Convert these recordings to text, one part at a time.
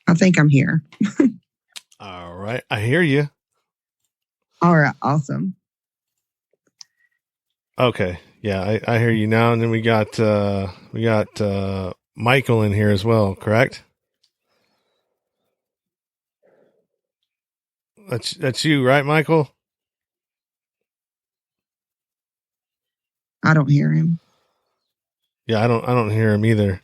I think I'm here. All right. I hear you. All right. Awesome. Okay. Yeah, I hear you now. And then we got Michael in here as well, correct? That's you, right, Michael? I don't hear him. Yeah, I don't hear him either.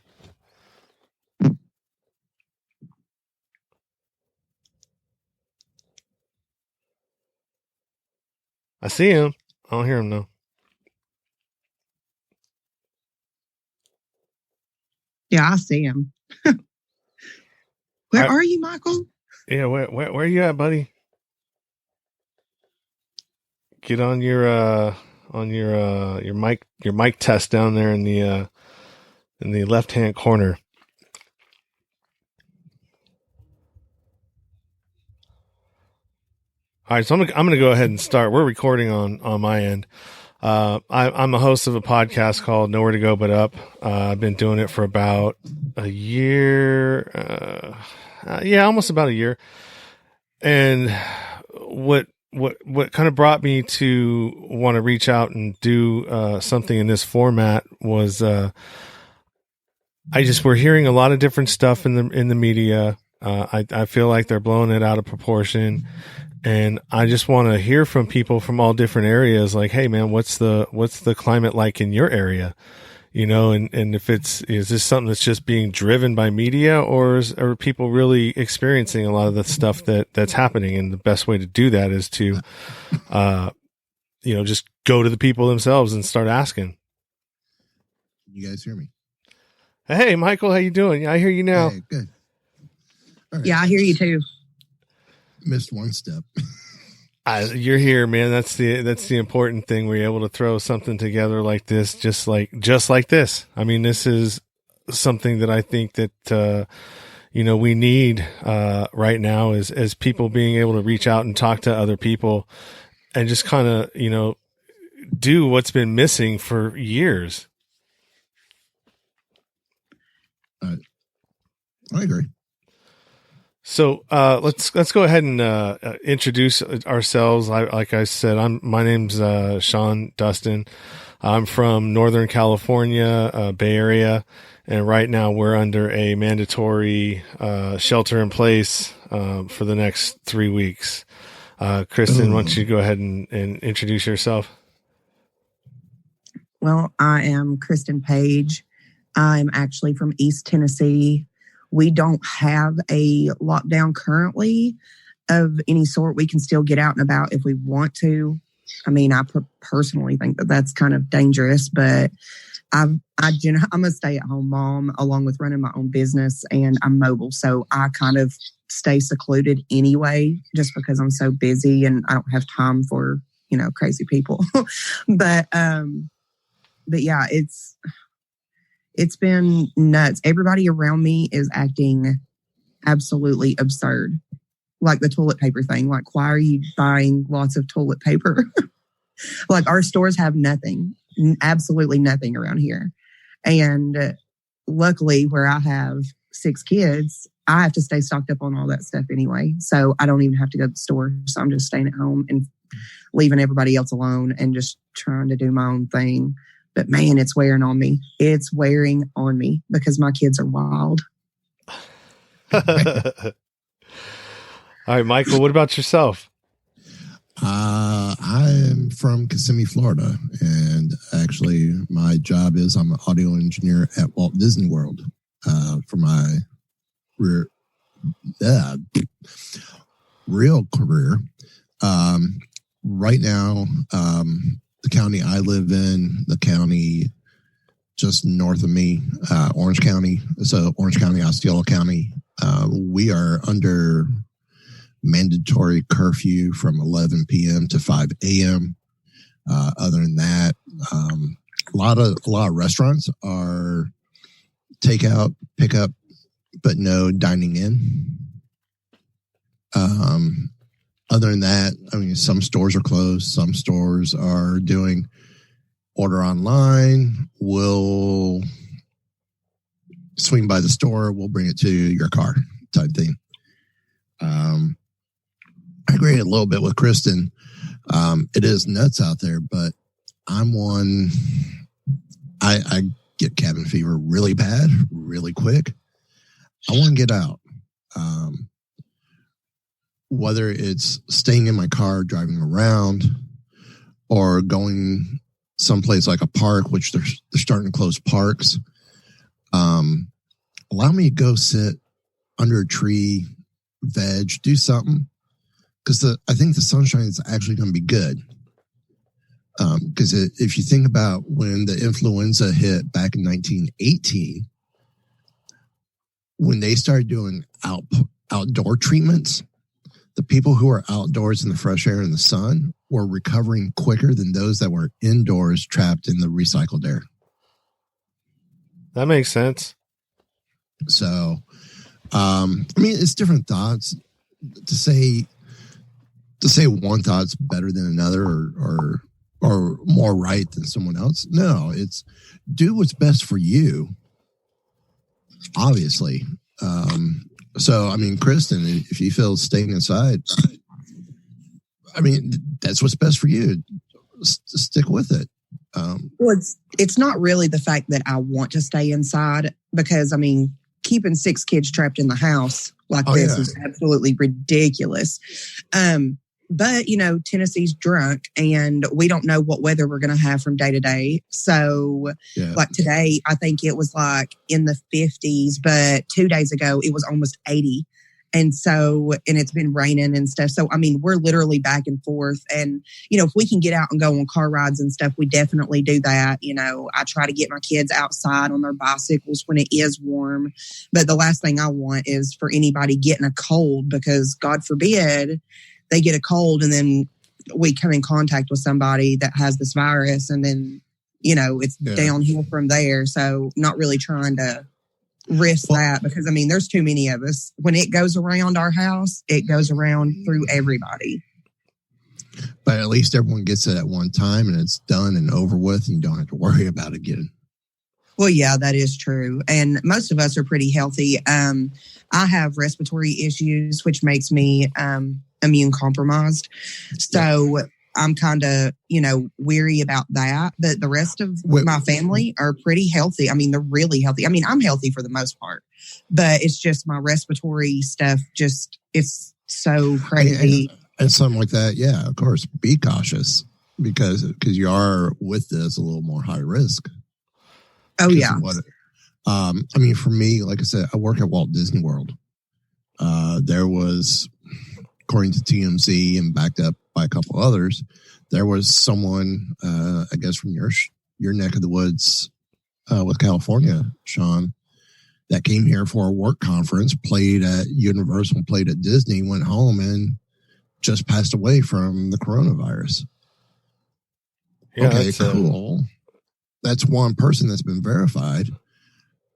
I see him. I don't hear him though. Yeah, I see him. Where are you, Michael? Yeah, where are you at, buddy? Get on your mic test down there in the left hand corner. All right, so I'm gonna go ahead and start. We're recording on my end. I'm the host of a podcast called Nowhere to Go But Up. I've been doing it for about a year. Almost about a year. And what kind of brought me to want to reach out and do something in this format was we're hearing a lot of different stuff in the media. I feel like they're blowing it out of proportion. And I just want to hear from people from all different areas. Like, hey man, what's the climate like in your area? You know, and if is this something that's just being driven by media, or are people really experiencing a lot of the stuff that's happening? And the best way to do that is to, just go to the people themselves and start asking. You guys hear me? Hey, Michael, how you doing? Yeah, I hear you now. Hey, good. All right. Yeah, I hear you too. Missed one step. You're here, man. That's the important thing. We're able to throw something together like this, just like this. I mean, this is something that I think that we need right now is people being able to reach out and talk to other people and just kind of do what's been missing for years. I agree. So let's go ahead and introduce ourselves. Like I said, my name's Sean Dustin. I'm from Northern California, Bay Area, and right now we're under a mandatory shelter in place for the next 3 weeks. Kristyn, why don't you go ahead and introduce yourself? Well, I am Kristyn Page. I'm actually from East Tennessee. We don't have a lockdown currently of any sort. We can still get out and about if we want to. I mean, I personally think that that's kind of dangerous, but I'm a stay-at-home mom along with running my own business, and I'm mobile. So I kind of stay secluded anyway, just because I'm so busy and I don't have time for, crazy people. But yeah, it's been nuts. Everybody around me is acting absolutely absurd. Like the toilet paper thing. Like, why are you buying lots of toilet paper? Like, our stores have nothing, absolutely nothing around here. And luckily, where I have 6 kids, I have to stay stocked up on all that stuff anyway. So I don't even have to go to the store. So I'm just staying at home and leaving everybody else alone and just trying to do my own thing. But man, it's wearing on me. It's wearing on me because my kids are wild. All right, Michael, what about yourself? I'm from Kissimmee, Florida. And actually, my job is I'm an audio engineer at Walt Disney World for my real career. Right now, the county I live in, the county just north of me, Orange County. So Orange County, Osceola County, we are under mandatory curfew from 11 p.m. to 5 a.m. Other than that, a lot of restaurants are takeout, pickup, but no dining in. Other than that, I mean, some stores are closed. Some stores are doing order online. We'll swing by the store, we'll bring it to your car type thing. I agree a little bit with Kristyn. It is nuts out there, but I'm one, I get cabin fever really bad, really quick. I want to get out. Whether it's staying in my car, driving around, or going someplace like a park, which they're starting to close parks. Allow me to go sit under a tree, veg, do something. Because I think the sunshine is actually going to be good. Because if you think about when the influenza hit back in 1918, when they started doing outdoor treatments, the people who were outdoors in the fresh air and the sun were recovering quicker than those that were indoors trapped in the recycled air. That makes sense. So, I mean, it's different thoughts. To say one thought's better than another or more right than someone else. No, it's do what's best for you. Obviously. So, I mean, Kristyn, if you feel staying inside, I mean, that's what's best for you. Stick with it. Well, it's not really the fact that I want to stay inside because, I mean, keeping 6 kids trapped in the house like this is absolutely ridiculous. But, you know, Tennessee's drunk and we don't know what weather we're going to have from day to day. So like today, I think it was like in the 50s, but 2 days ago, it was almost 80. And so, and it's been raining and stuff. So, I mean, we're literally back and forth. And, you know, if we can get out and go on car rides and stuff, we definitely do that. You know, I try to get my kids outside on their bicycles when it is warm. But the last thing I want is for anybody getting a cold because God forbid they get a cold and then we come in contact with somebody that has this virus and then, you know, it's downhill from there. So not really trying to risk that because, I mean, there's too many of us. When it goes around our house, it goes around through everybody. But at least everyone gets it at one time and it's done and over with and you don't have to worry about it again. Well, yeah, that is true. And most of us are pretty healthy. I have respiratory issues, which makes me immune compromised. So I'm kind of, you know, weary about that. But the rest of my family are pretty healthy. I mean, they're really healthy. I mean, I'm healthy for the most part, but it's just my respiratory stuff. Just it's so crazy. And something like that. Yeah, of course. Be cautious because you are with this a little more high risk. Oh, yeah. I mean, for me, like I said, I work at Walt Disney World. There was, according to TMZ and backed up by a couple others, there was someone, I guess from your neck of the woods with California, Sean, that came here for a work conference, played at Universal, played at Disney, went home and just passed away from the coronavirus. Yeah, okay, cool. That's one person that's been verified.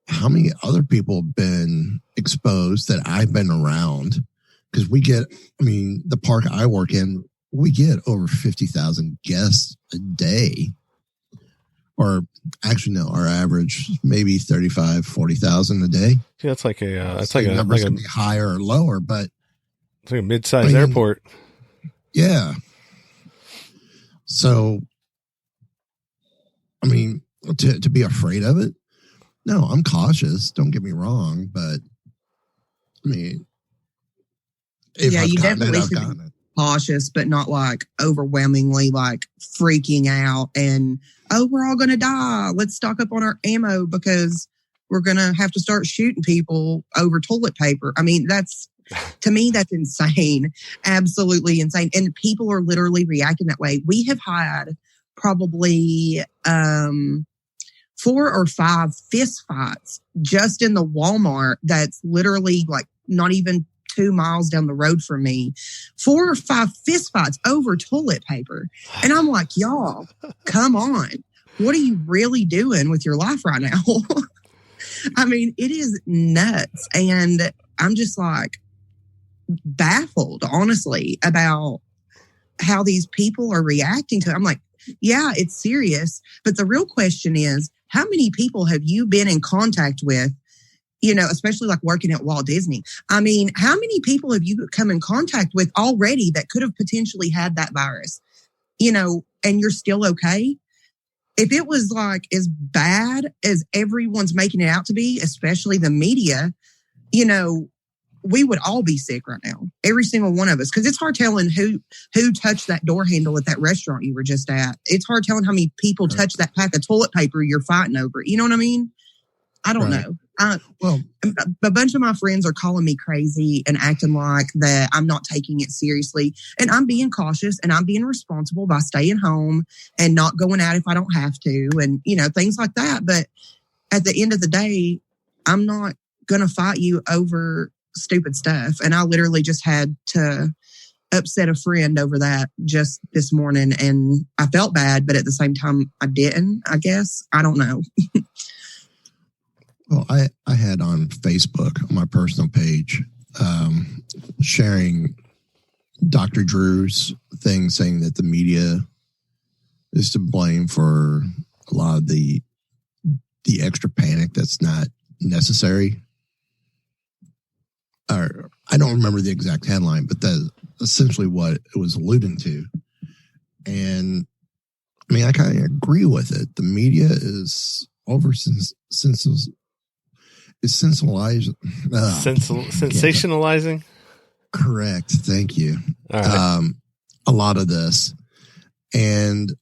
How many other people have been exposed that I've been around? Because we get, I mean, the park I work in, we get over 50,000 guests a day. Or actually, no, our average maybe 35, 40,000 a day. Yeah, it's like it's like a numbers can be higher or lower, but it's like a mid-sized airport. Yeah. So, I mean, to be afraid of it? No, I'm cautious. Don't get me wrong, but I mean, if you definitely should be cautious, but not like overwhelmingly like freaking out and, oh, we're all going to die. Let's stock up on our ammo because we're going to have to start shooting people over toilet paper. I mean, to me, that's insane. Absolutely insane. And people are literally reacting that way. We have had probably 4 or 5 fist fights just in the Walmart that's literally like not even 2 miles down the road from me. 4 or 5 fist fights over toilet paper. And I'm like, y'all, come on. What are you really doing with your life right now? I mean, it is nuts. And I'm just like baffled, honestly, about how these people are reacting to it. I'm like, yeah, it's serious. But the real question is, how many people have you been in contact with especially like working at Walt Disney. I mean, how many people have you come in contact with already that could have potentially had that virus, and you're still okay? If it was like as bad as everyone's making it out to be, especially the media, we would all be sick right now. Every single one of us. Because it's hard telling who touched that door handle at that restaurant you were just at. It's hard telling how many people touched that pack of toilet paper you're fighting over. You know what I mean? I don't know. Well, a bunch of my friends are calling me crazy and acting like that I'm not taking it seriously. And I'm being cautious and I'm being responsible by staying home and not going out if I don't have to and, things like that. But at the end of the day, I'm not going to fight you over stupid stuff. And I literally just had to upset a friend over that just this morning. And I felt bad, but at the same time, I didn't, I guess. I don't know. Well, I had on Facebook, on my personal page, sharing Dr. Drew's thing saying that the media is to blame for a lot of the extra panic that's not necessary. Or I don't remember the exact headline, but that's essentially what it was alluding to. And I mean, I kind of agree with it. The media is sensationalizing. Correct. Thank you. All right. A lot of this. And,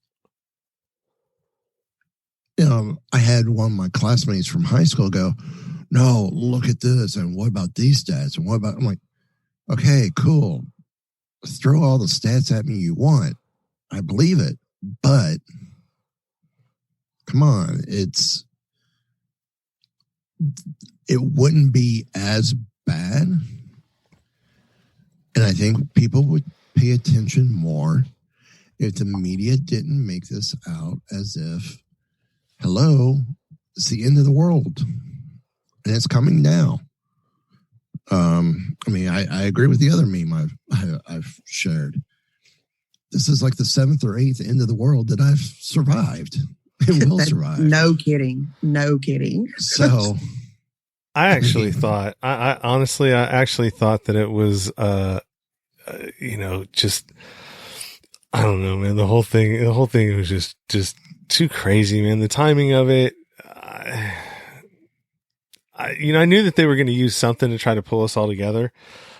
I had one of my classmates from high school go, no, look at this. And what about these stats? And I'm like, okay, cool. Throw all the stats at me you want. I believe it. But come on, it wouldn't be as bad. And I think people would pay attention more if the media didn't make this out as if, hello, it's the end of the world. And it's coming now. I agree with the other meme I've shared. This is like the 7th or 8th end of the world that I've survived and will survive. No kidding. So I actually thought, I honestly thought that it was, just, I don't know, man. The whole thing was just too crazy, man. The timing of it, I knew that they were going to use something to try to pull us all together.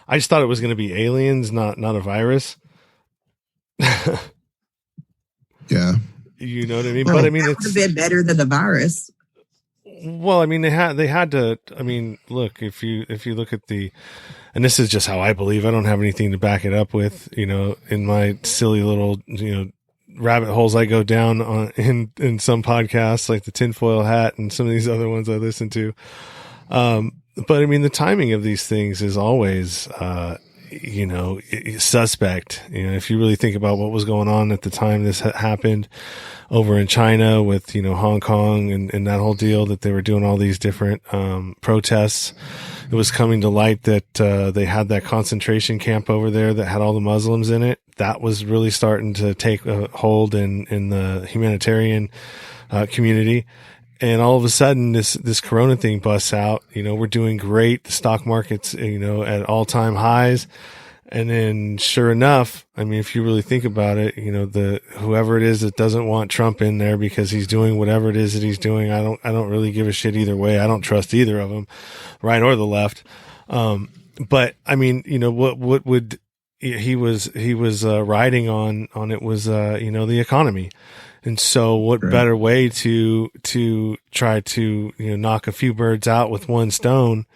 I just thought it was going to be aliens, not a virus. Yeah. You know what I mean? Well, but I mean, it's a bit better than the virus. Well, I mean, they had to, I mean, look, if you look at and this is just how I believe, I don't have anything to back it up with, in my silly little, rabbit holes I go down on in some podcasts like the tinfoil hat and some of these other ones I listen to. But I mean, the timing of these things is always, suspect. If you really think about what was going on at the time this happened over in China with, Hong Kong and that whole deal that they were doing all these different, protests, it was coming to light that, they had that concentration camp over there that had all the Muslims in it. That was really starting to take a hold in the humanitarian, community. And all of a sudden this Corona thing busts out, we're doing great. The stock market's, at all time highs. And then sure enough, I mean, if you really think about it, whoever it is that doesn't want Trump in there because he's doing whatever it is that he's doing, I don't really give a shit either way. I don't trust either of them, right or the left. But I mean, what would he was riding on it was, the economy. And so what better way to try to, knock a few birds out with one stone?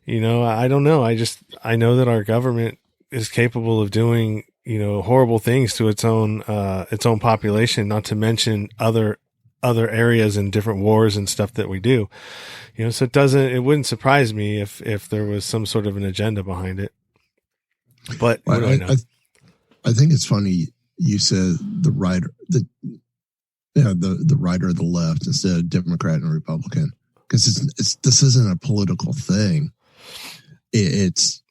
I don't know. I know that our government is capable of doing, horrible things to its own population, not to mention other areas and different wars and stuff that we do, so it wouldn't surprise me if there was some sort of an agenda behind it. But what do I know? I think it's funny you said the writer of the left instead of Democrat and Republican, because this isn't a political thing. It's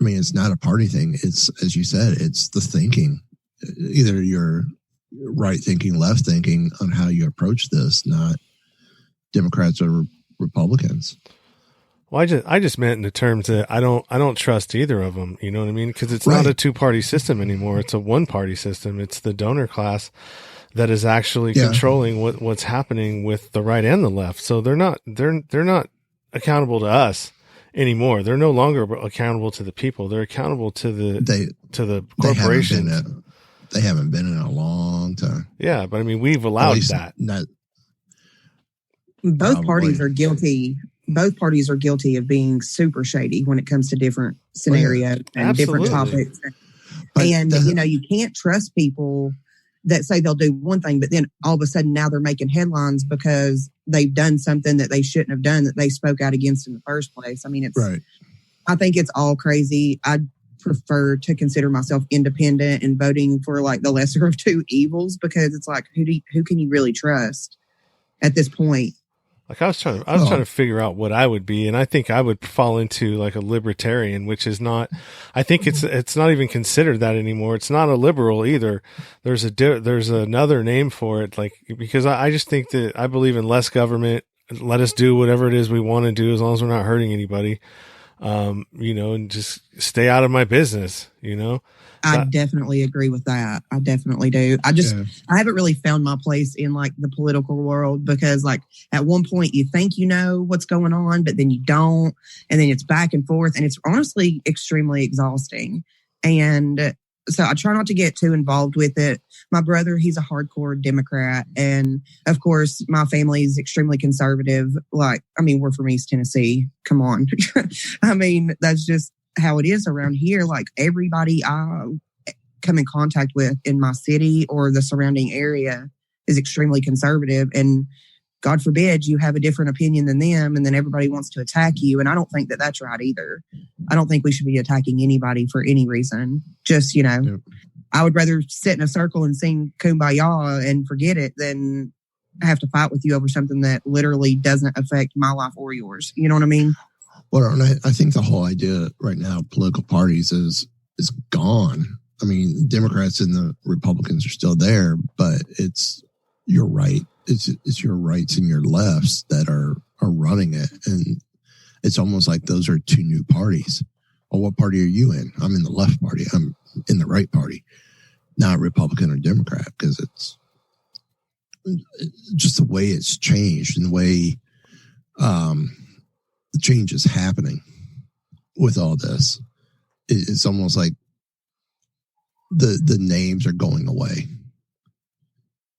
not a party thing. It's, as you said, it's the thinking. Either you're right thinking, left thinking on how you approach this, not Democrats or Republicans. Well, I just meant in the terms that I don't trust either of them. You know what I mean? Because it's not a 2-party system anymore. It's a 1-party system. It's the donor class that is actually controlling what's happening with the right and the left. So they're not accountable to us anymore. They're no longer accountable to the people. They're accountable to the corporations. They haven't been in a long time. Yeah, but I mean, we've allowed that. Both parties are guilty. Both parties are guilty of being super shady when it comes to different scenarios and different topics. But you can't trust people that say they'll do one thing, but then all of a sudden now they're making headlines because they've done something that they shouldn't have done, that they spoke out against in the first place. I mean, it's right. I think it's all crazy. I prefer to consider myself independent and voting for like the lesser of two evils, because it's like, who can you really trust at this point? Like I was trying to figure out what I would be, and I think I would fall into like a libertarian, which is not. I think it's not even considered that anymore. It's not a liberal either. There's another name for it, like, because I just think that I believe in less government. Let us do whatever it is we want to do as long as we're not hurting anybody. And just stay out of my business. I definitely agree with that. I definitely do. I haven't really found my place in like the political world, because like at one point you think you know what's going on, but then you don't. And then it's back and forth, and it's honestly extremely exhausting. And so I try not to get too involved with it. My brother, he's a hardcore Democrat. And of course, my family is extremely conservative. Like, I mean, we're from East Tennessee. Come on. I mean, that's just how it is around here. Like everybody I come in contact with in my city or the surrounding area is extremely conservative. And God forbid you have a different opinion than them, and then everybody wants to attack you. And I don't think that that's right either. I don't think we should be attacking anybody for any reason. Just, I would rather sit in a circle and sing Kumbaya and forget it than have to fight with you over something that literally doesn't affect my life or yours. You know what I mean? Well, and I think the whole idea right now, political parties is gone. I mean, Democrats and the Republicans are still there, but it's your right. It's your rights and your lefts that are running it. And it's almost like those are two new parties. Well, what party are you in? I'm in the left party. I'm in the right party, not Republican or Democrat, because it's just the way it's changed and the way the change is happening with all this. It's almost like the names are going away.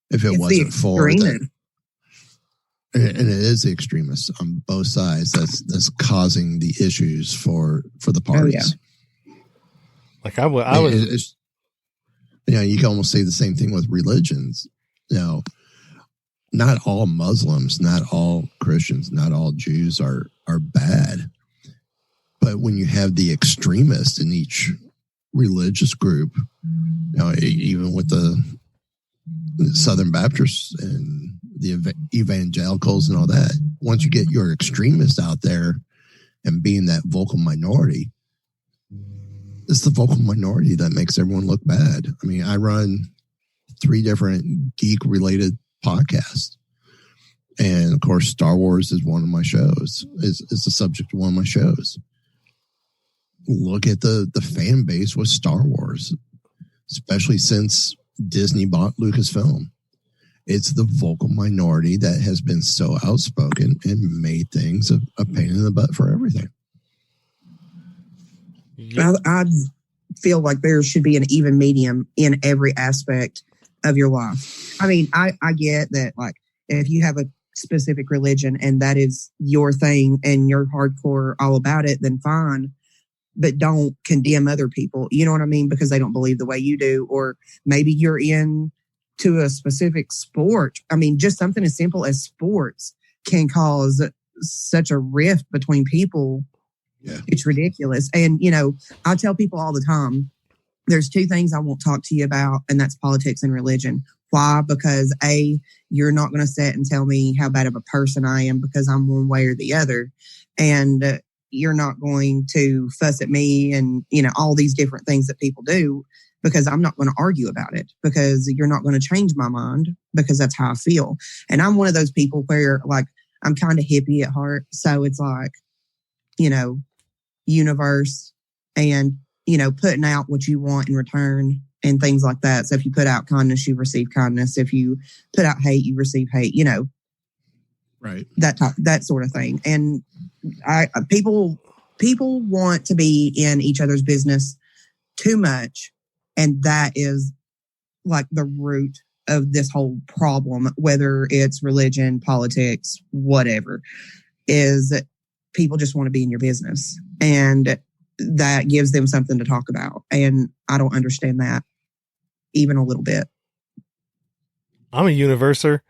If it wasn't for that, and it is the extremists on both sides that's causing the issues for the parties. Oh, yeah. Like I was, you can almost say the same thing with religions. Not all Muslims, not all Christians, not all Jews are bad, but when you have the extremists in each religious group, even with the Southern Baptists and the evangelicals and all that, once you get your extremists out there and being that vocal minority, it's the vocal minority that makes everyone look bad. I mean, I run 3 different geek related podcasts, and of course Star Wars is one of my shows, is the subject of one of my shows. Look at the fan base with Star Wars, especially since Disney bought Lucasfilm. It's the vocal minority that has been so outspoken and made things a pain in the butt for everything. I feel like there should be an even medium in every aspect of your life. I mean, I get that, like, if you have a specific religion and that is your thing and you're hardcore all about it, then fine. But don't condemn other people. You know what I mean? Because they don't believe the way you do. Or maybe you're into a specific sport. I mean, just something as simple as sports can cause such a rift between people. Yeah. It's ridiculous. And, I tell people all the time, there's 2 things I won't talk to you about, and that's politics and religion. Why? Because A, you're not going to sit and tell me how bad of a person I am because I'm one way or the other. And you're not going to fuss at me and, all these different things that people do, because I'm not going to argue about it, because you're not going to change my mind, because that's how I feel. And I'm one of those people where, like, I'm kind of hippie at heart. So it's like, you know, universe and, you know, putting out what you want in return and things like that. So if you put out kindness, you receive kindness. If you put out hate, you receive hate, you know, right. That sort of thing. And people want to be in each other's business too much. And that is like the root of this whole problem, whether it's religion, politics, whatever, is that people just want to be in your business. And that gives them something to talk about. And I don't understand that even a little bit. I'm a universer.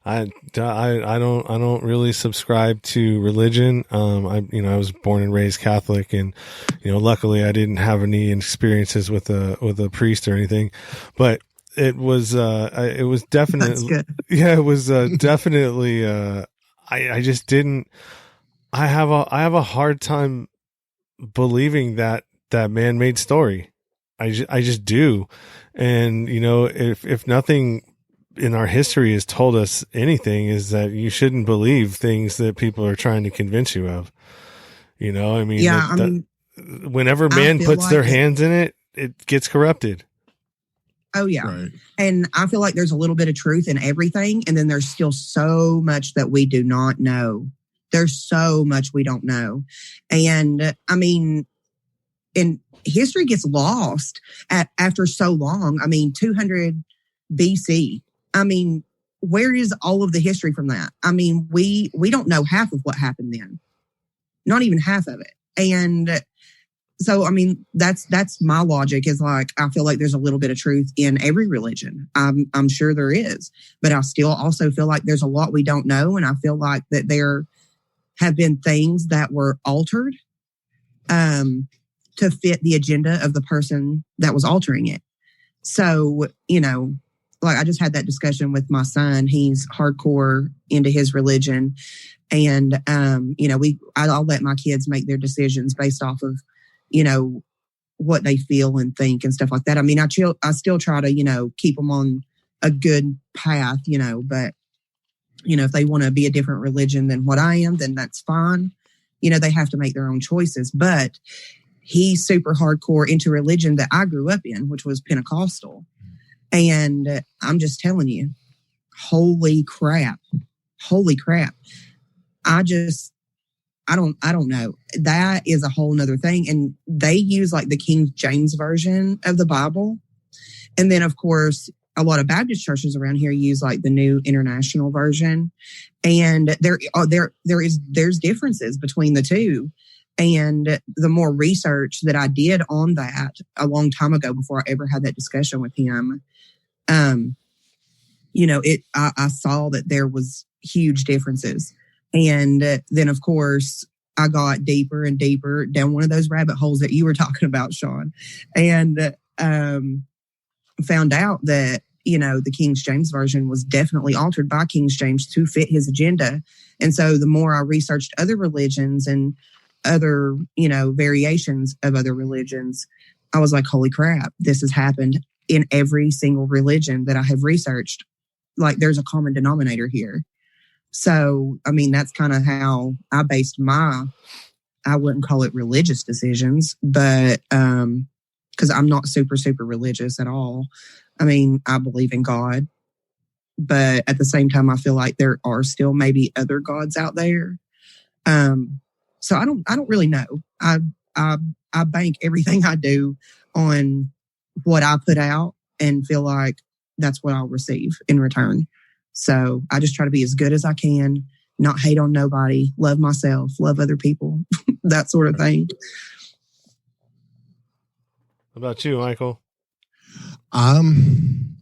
I don't really subscribe to religion. I was born and raised Catholic, and, you know, luckily I didn't have any experiences with a priest or anything, but it was definitely, yeah, it was definitely, I just didn't, I have a hard time believing that man-made story. I just do. And, you know, if nothing in our history has told us anything, is that you shouldn't believe things that people are trying to convince you of. You know, I mean, yeah, whenever man puts their hands in it, it gets corrupted. Oh, yeah. Right. And I feel like there's a little bit of truth in everything. And then there's still so much that we do not know. There's so much we don't know. And I mean, and history gets lost after so long. I mean, 200 BC. I mean, where is all of the history from that? I mean, we don't know half of what happened then. Not even half of it. And so, I mean, that's my logic, is like, I feel like there's a little bit of truth in every religion. I'm sure there is, but I still also feel like there's a lot we don't know. And I feel like that there have been things that were altered to fit the agenda of the person that was altering it. So, you know, like I just had that discussion with my son. He's hardcore into his religion. And, you know, I'll let my kids make their decisions based off of, you know, what they feel and think and stuff like that. I mean, I still try to, you know, keep them on a good path, you know, but, you know, if they want to be a different religion than what I am, then that's fine. You know, they have to make their own choices. But he's super hardcore into religion that I grew up in, which was Pentecostal. And I'm just telling you, holy crap. I don't know. That is a whole nother thing. And they use like the King James version of the Bible. And then of course, a lot of Baptist churches around here use like the New International Version. And there's differences between the two. And the more research that I did on that a long time ago, before I ever had that discussion with him, you know, I saw that there was huge differences. And then of course I got deeper and deeper down one of those rabbit holes that you were talking about, Sean, and found out that, you know, the King James Version was definitely altered by King James to fit his agenda. And so the more I researched other religions and other, you know, variations of other religions, I was like, holy crap, this has happened in every single religion that I have researched. Like there's a common denominator here. So, I mean, that's kind of how I based I wouldn't call it religious decisions, but because I'm not super religious at all. I mean, I believe in God, but at the same time, I feel like there are still maybe other gods out there. So I don't really know. I bank everything I do on what I put out and feel like that's what I'll receive in return. So I just try to be as good as I can, not hate on nobody, love myself, love other people, that sort of thing. What about you, Michael? I'm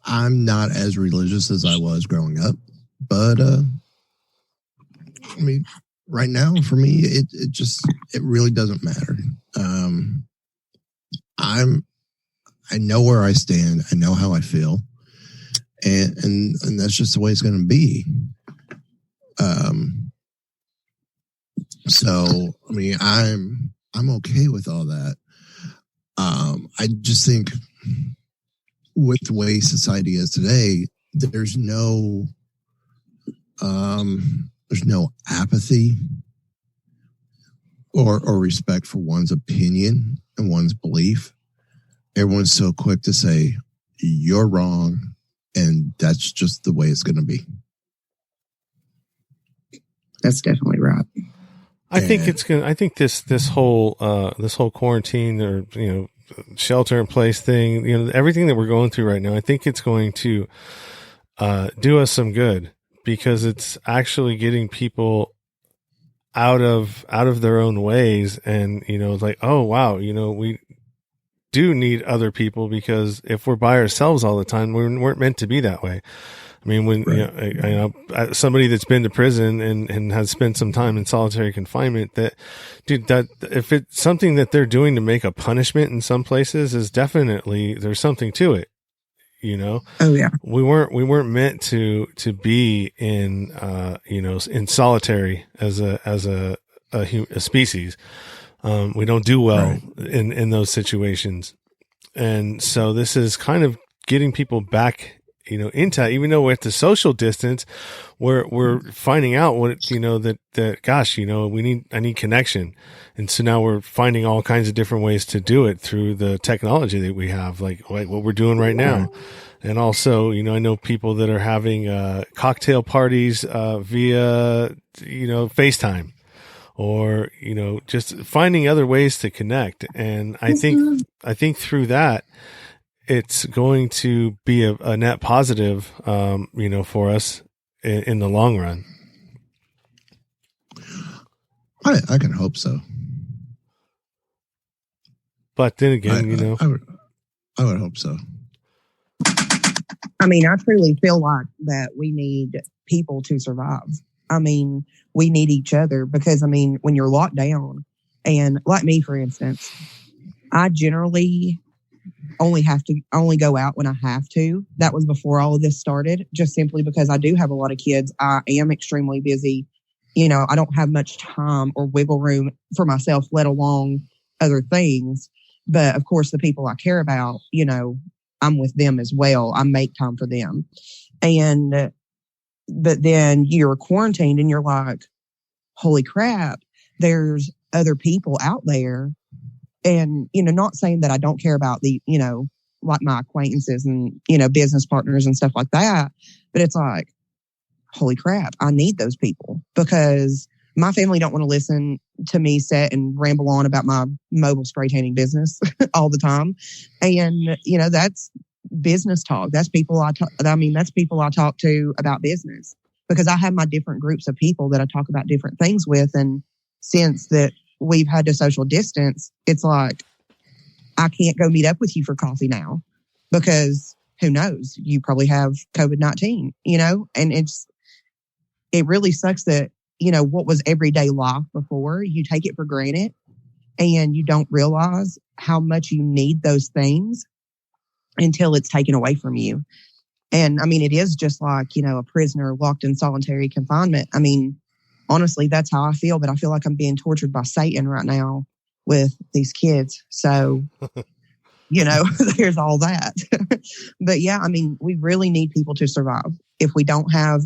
not as religious as I was growing up, but I mean, right now for me, it really doesn't matter. I know where I stand. I know how I feel, and that's just the way it's going to be. So I mean, I'm okay with all that. I just think with the way society is today, there's no there's no apathy or respect for one's opinion and one's belief. Everyone's so quick to say, you're wrong, and that's just the way it's going to be. That's definitely right. I think it's going to, I think this whole quarantine or, shelter in place thing, everything that we're going through right now, I think it's going to do us some good, because it's actually getting people out of their own ways. And, like, oh, wow, we do need other people, because if we're by ourselves all the time, we weren't meant to be that way. I mean, when, right. Somebody that's been to prison and has spent some time in solitary confinement, that if it's something that they're doing to make a punishment in some places, is definitely, there's something to it, Oh yeah. We weren't meant to be in, in solitary as a species. We don't do well right. in those situations. And so this is kind of getting people back, into, even though we're at the social distance, we're finding out what, that gosh, I need connection. And so now we're finding all kinds of different ways to do it through the technology that we have, like what we're doing right now. And also, I know people that are having, cocktail parties, via, FaceTime, or, just finding other ways to connect. And I think through that, it's going to be a net positive, for us in the long run. I can hope so. But then again, I would hope so. I mean, I truly feel like that we need people to survive. I mean, we need each other, because, when you're locked down, and like me, for instance, I generally only go out when I have to. That was before all of this started, just simply because I do have a lot of kids. I am extremely busy. I don't have much time or wiggle room for myself, let alone other things. But of course, the people I care about, I'm with them as well. I make time for them. But then you're quarantined and you're like, holy crap, there's other people out there. And, not saying that I don't care about the, like my acquaintances and, business partners and stuff like that. But it's like, holy crap, I need those people, because my family don't want to listen to me sit and ramble on about my mobile spray tanning business all the time. And, that's business talk. That's people that's people I talk to about business, because I have my different groups of people that I talk about different things with. And since that we've had to social distance, it's like, I can't go meet up with you for coffee now, because who knows, you probably have COVID-19, and it really sucks that, what was everyday life before, you take it for granted and you don't realize how much you need those things until it's taken away from you. And it is just like, a prisoner locked in solitary confinement. Honestly, that's how I feel, but I feel like I'm being tortured by Satan right now with these kids. So, there's all that. But yeah, we really need people to survive. If we don't have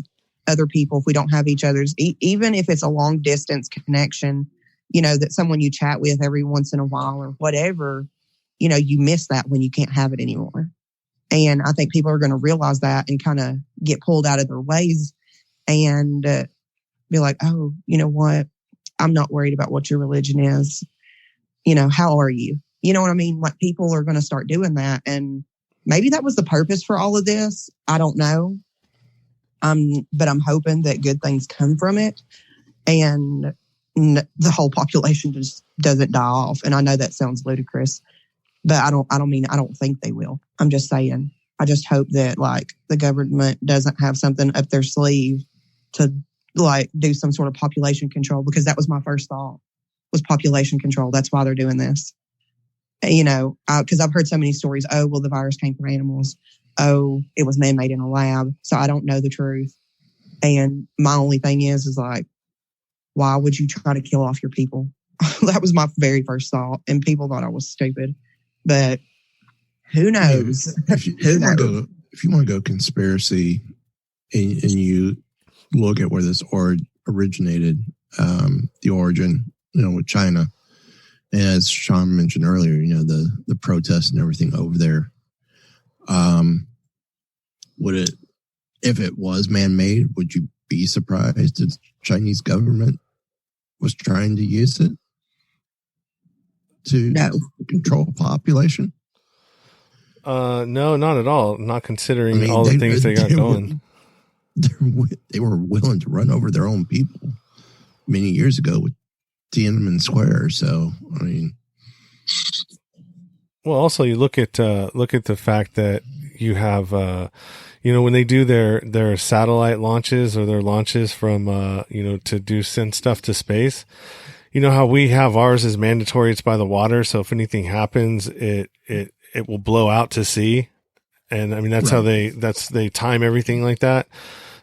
other people, if we don't have each other's, even if it's a long distance connection, that someone you chat with every once in a while or whatever, you miss that when you can't have it anymore. And I think people are going to realize that and kind of get pulled out of their ways and, be like, oh, you know what? I'm not worried about what your religion is. How are you? You know what I mean? Like, people are going to start doing that. And maybe that was the purpose for all of this. I don't know. But I'm hoping that good things come from it, and the whole population just doesn't die off. And I know that sounds ludicrous, but I don't think they will. I'm just saying, I just hope that the government doesn't have something up their sleeve to do some sort of population control, because that was my first thought, was population control. That's why they're doing this. Because I've heard so many stories. Oh, well, the virus came from animals. Oh, it was man-made in a lab. So I don't know the truth. And my only thing is why would you try to kill off your people? That was my very first thought. And people thought I was stupid. But who knows? If you want to go conspiracy and you look at where this originated, the origin, with China. And as Sean mentioned earlier, the protests and everything over there. If it was man-made, would you be surprised if the Chinese government was trying to use it to control population? No, not at all. Not considering all the things they got going. They were willing to run over their own people many years ago with Tiananmen Square. So, well, also you look at the fact that you have, when they do their satellite launches or their launches from, to send stuff to space, how we have ours is mandatory. It's by the water. So if anything happens, it will blow out to sea. And that's how they time everything like that.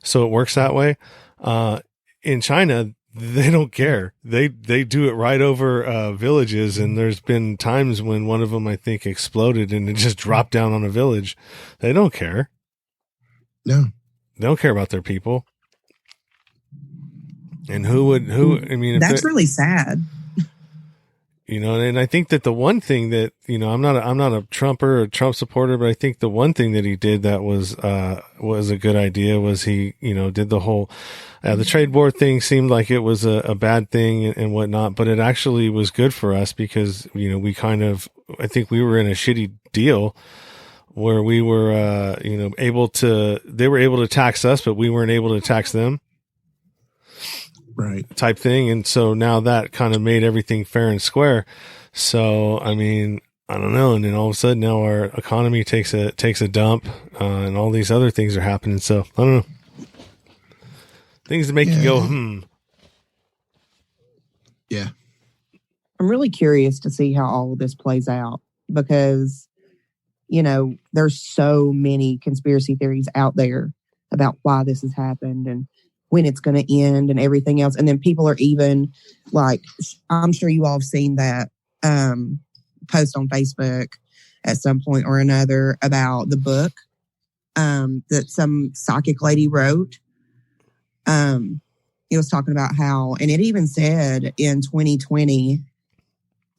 So it works that way. In China, they don't care. They do it right over villages. And there's been times when one of them, I think, exploded and it just dropped down on a village. They don't care. No, they don't care about their people. And that's really sad. And I think that the one thing that, I'm not a Trumper or Trump supporter, but I think the one thing that he did that was a good idea was he, did the whole, the trade war thing seemed like it was a bad thing and whatnot, but it actually was good for us because, we I think we were in a shitty deal where we were, they were able to tax us, but we weren't able to tax them. Right. Type thing. And so now that kind of made everything fair and square. So, I don't know. And then all of a sudden now our economy takes a dump, and all these other things are happening. So I don't know. Things that make you go, Yeah. I'm really curious to see how all of this plays out because, there's so many conspiracy theories out there about why this has happened and when it's going to end and everything else. And then people are even like, I'm sure you all have seen that post on Facebook at some point or another about the book that some psychic lady wrote. It was talking about how, and it even said in 2020,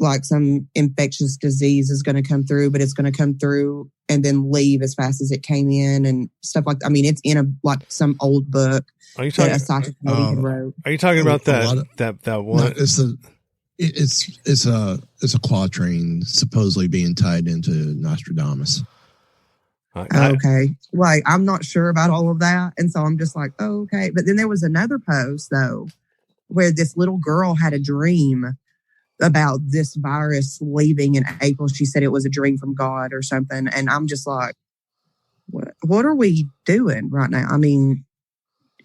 like some infectious disease is going to come through, but it's going to come through and then leave as fast as it came in and stuff like that. It's in some old book. Are you talking? That a psychic lady wrote. Are you talking about that one? No, it's a quatrain supposedly being tied into Nostradamus. Okay. Like, I'm not sure about all of that. And so I'm just like, oh, okay. But then there was another post, though, where this little girl had a dream about this virus leaving in April. She said it was a dream from God or something. And I'm just like, what are we doing right now?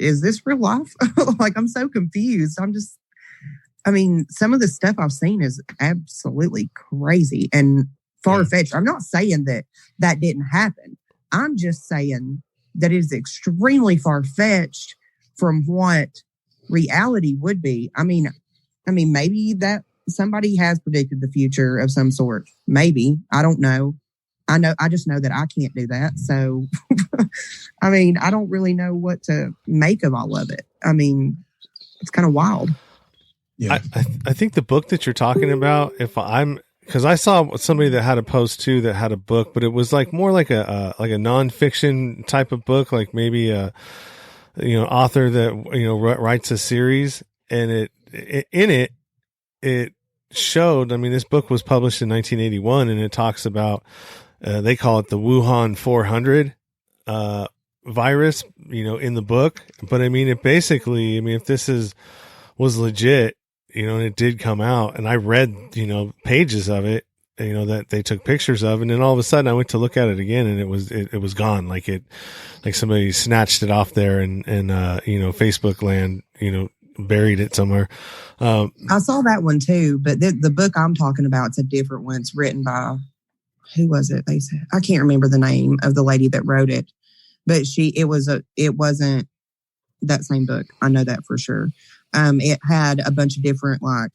Is this real life? Like, I'm so confused. Some of the stuff I've seen is absolutely crazy and far-fetched. I'm not saying that didn't happen. I'm just saying that it is extremely far-fetched from what reality would be. Maybe that somebody has predicted the future of some sort. Maybe. I don't know. I just know that I can't do that. So, I don't really know what to make of all of it. It's kind of wild. Yeah. I think the book that you're talking about, because I saw somebody that had a post too that had a book, but it was like more like a nonfiction type of book, like maybe a author that writes a series, and it showed. This book was published in 1981, and it talks about they call it the Wuhan 400 virus, in the book. But it basically, if this was legit, and it did come out, and I read, pages of it, that they took pictures of, and then all of a sudden I went to look at it again, and it was gone. Like somebody snatched it off there and Facebook land, buried it somewhere. I saw that one too, but the book I'm talking about, it's a different one. It's written by, who was it? They said, I can't remember the name of the lady that wrote it, but it wasn't that same book. I know that for sure. It had a bunch of different like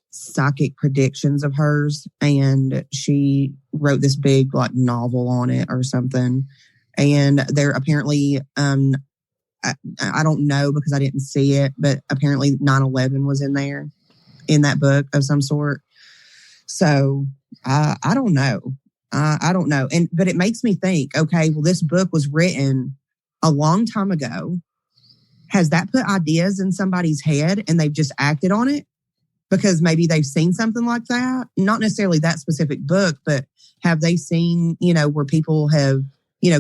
psychic predictions of hers, and she wrote this big like novel on it or something. And they're apparently I don't know because I didn't see it, but apparently 9/11 was in there in that book of some sort. So I don't know. I don't know. But it makes me think, okay, well, this book was written a long time ago. Has that put ideas in somebody's head and they've just acted on it? Because maybe they've seen something like that. Not necessarily that specific book, but have they seen, where people have,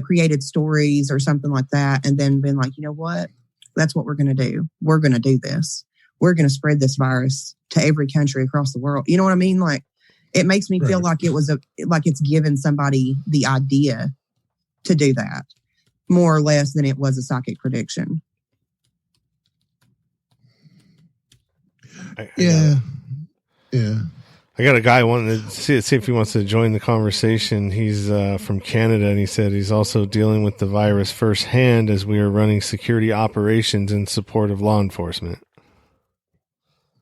created stories or something like that and then been like, you know what? That's what we're going to do. We're going to do this. We're going to spread this virus to every country across the world. You know what I mean? Like, it makes me feel like it's given somebody the idea to do that more or less than it was a psychic prediction. Yeah. I got a guy wanting to see if he wants to join the conversation. He's from Canada, and he said he's also dealing with the virus firsthand as we are running security operations in support of law enforcement.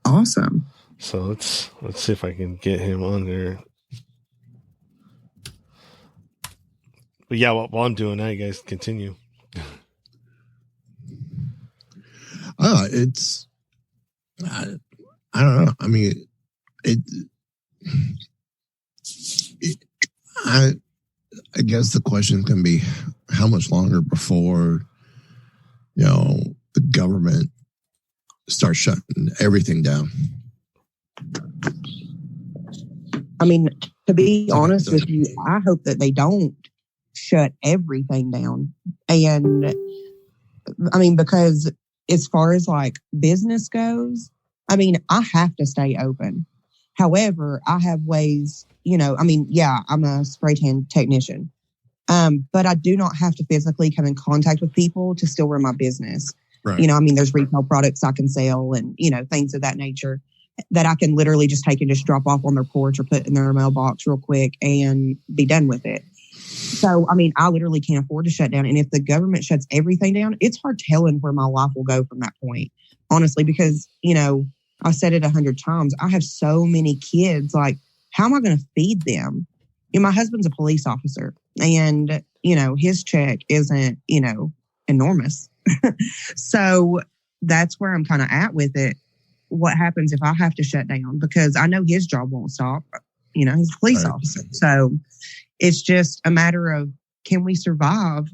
Awesome. So let's see if I can get him on there. But yeah, while I'm doing that, you guys continue. It's I don't know. I mean, I guess the question can be how much longer before the government starts shutting everything down. I mean, to be honest with you, I hope that they don't shut everything down. And I mean, because as far as like business goes, I mean, I have to stay open. However, I have ways, I'm a spray tan technician, but I do not have to physically come in contact with people to still run my business. Right. There's retail products I can sell and, things of that nature that I can literally just take and just drop off on their porch or put in their mailbox real quick and be done with it. So, I mean, I literally can't afford to shut down. And if the government shuts everything down, it's hard telling where my life will go from that point, honestly, because, I've said it 100 times. I have so many kids. Like, how am I going to feed them? My husband's a police officer and, his check isn't, enormous. So that's where I'm kind of at with it. What happens if I have to shut down? Because I know his job won't stop. He's a police officer. So it's just a matter of, can we survive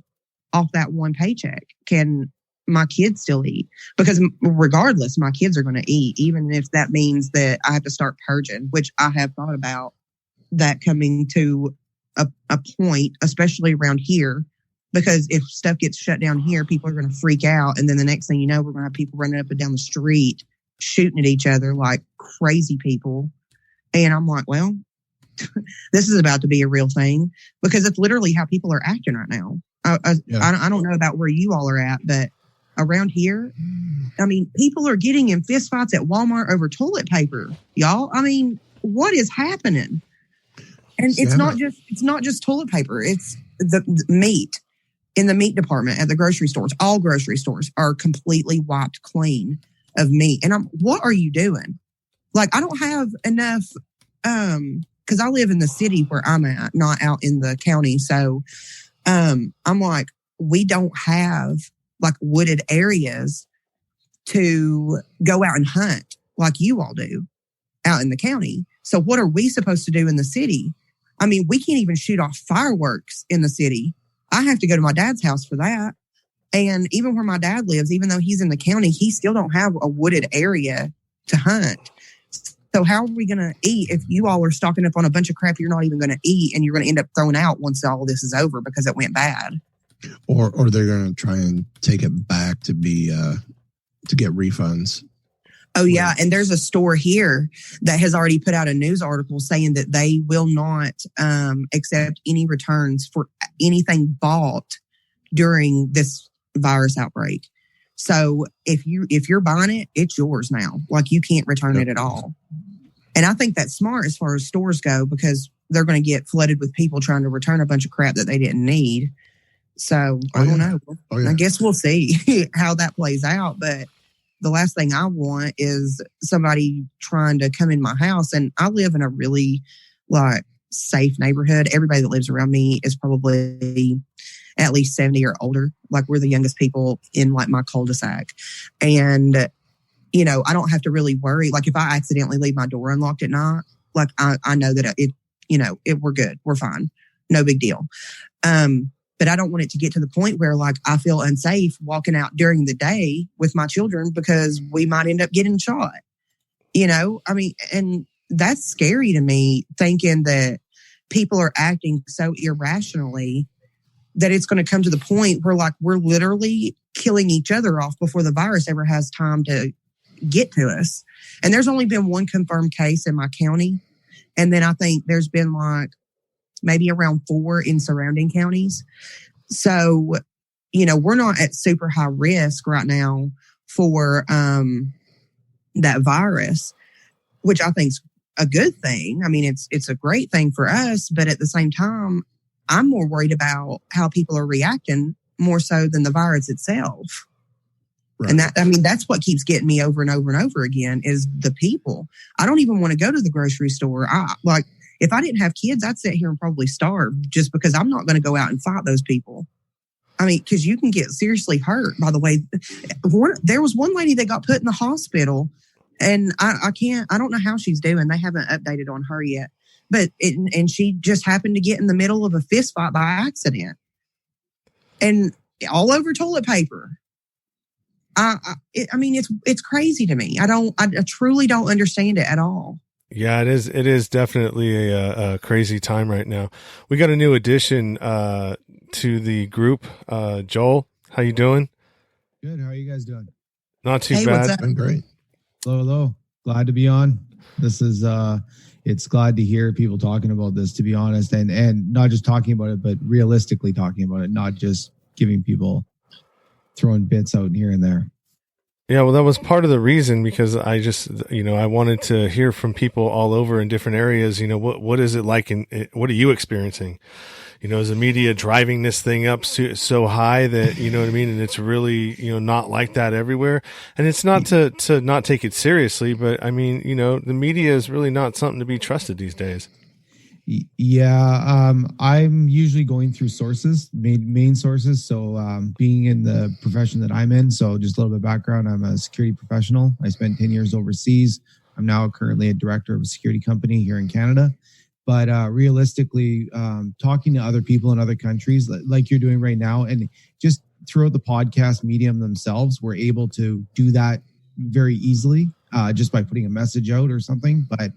off that one paycheck? Can my kids still eat? Because regardless, my kids are going to eat, even if that means that I have to start purging, which I have thought about that coming to a point, especially around here, because if stuff gets shut down here, people are going to freak out. And then the next thing you know, we're going to have people running up and down the street, shooting at each other like crazy people. And I'm like, well, this is about to be a real thing because it's literally how people are acting right now. I don't know about where you all are at, but around here, I mean, people are getting in fistfights at Walmart over toilet paper, y'all. I mean, what is happening? And it's not just toilet paper. It's the meat in the meat department at the grocery stores. All grocery stores are completely wiped clean of meat. And what are you doing? Like, I don't have enough, because I live in the city where I'm at, not out in the county. So I'm like, we don't have like wooded areas to go out and hunt like you all do out in the county. So what are we supposed to do in the city? I mean, we can't even shoot off fireworks in the city. I have to go to my dad's house for that. And even where my dad lives, even though he's in the county, he still don't have a wooded area to hunt. So how are we going to eat if you all are stocking up on a bunch of crap you're not even going to eat and you're going to end up throwing out once all this is over because it went bad? Or they're going to try and take it back to be to get refunds. Oh, yeah. And there's a store here that has already put out a news article saying that they will not accept any returns for anything bought during this virus outbreak. So if you're buying it, it's yours now. Like, you can't return it at all. And I think that's smart as far as stores go, because they're going to get flooded with people trying to return a bunch of crap that they didn't need. So I don't know. I guess we'll see how that plays out. But the last thing I want is somebody trying to come in my house. And I live in a really like safe neighborhood. Everybody that lives around me is probably at least 70 or older. Like, we're the youngest people in like my cul-de-sac. And, you know, I don't have to really worry. Like, if I accidentally leave my door unlocked at night, like I know that we're good. We're fine. No big deal. But I don't want it to get to the point where like I feel unsafe walking out during the day with my children because we might end up getting shot. You know, I mean, and that's scary to me, thinking that people are acting so irrationally that it's going to come to the point where like we're literally killing each other off before the virus ever has time to get to us. And there's only been one confirmed case in my county. And then I think there's been like maybe around 4 in surrounding counties. So, you know, we're not at super high risk right now for that virus, which I think is a good thing. I mean, it's a great thing for us, but at the same time, I'm more worried about how people are reacting more so than the virus itself. Right. And that's what keeps getting me over and over and over again is the people. I don't even want to go to the grocery store. If I didn't have kids, I'd sit here and probably starve just because I'm not going to go out and fight those people. I mean, because you can get seriously hurt. By the way, there was one lady that got put in the hospital, and I don't know how she's doing. They haven't updated on her yet. But she just happened to get in the middle of a fist fight by accident, and all over toilet paper. I mean, it's crazy to me. I truly don't understand it at all. Yeah, it is. It is definitely a crazy time right now. We got a new addition to the group. Joel, how you doing? Good. How are you guys doing? Not too bad. What's up? I'm great. Hello. Glad to be on. This is it's glad to hear people talking about this, to be honest, and not just talking about it, but realistically talking about it, not just giving people throwing bits out here and there. Yeah, well, that was part of the reason, because I just, I wanted to hear from people all over in different areas. What is it like, and what are you experiencing? Is the media driving this thing up so high that, you know what I mean? And it's really, not like that everywhere. And it's not to not take it seriously, but I mean, the media is really not something to be trusted these days. Yeah, I'm usually going through sources, main sources. So being in the profession that I'm in, so just a little bit of background, I'm a security professional. I spent 10 years overseas. I'm now currently a director of a security company here in Canada. But realistically, talking to other people in other countries like you're doing right now, and just throughout the podcast medium themselves, we're able to do that very easily just by putting a message out or something. But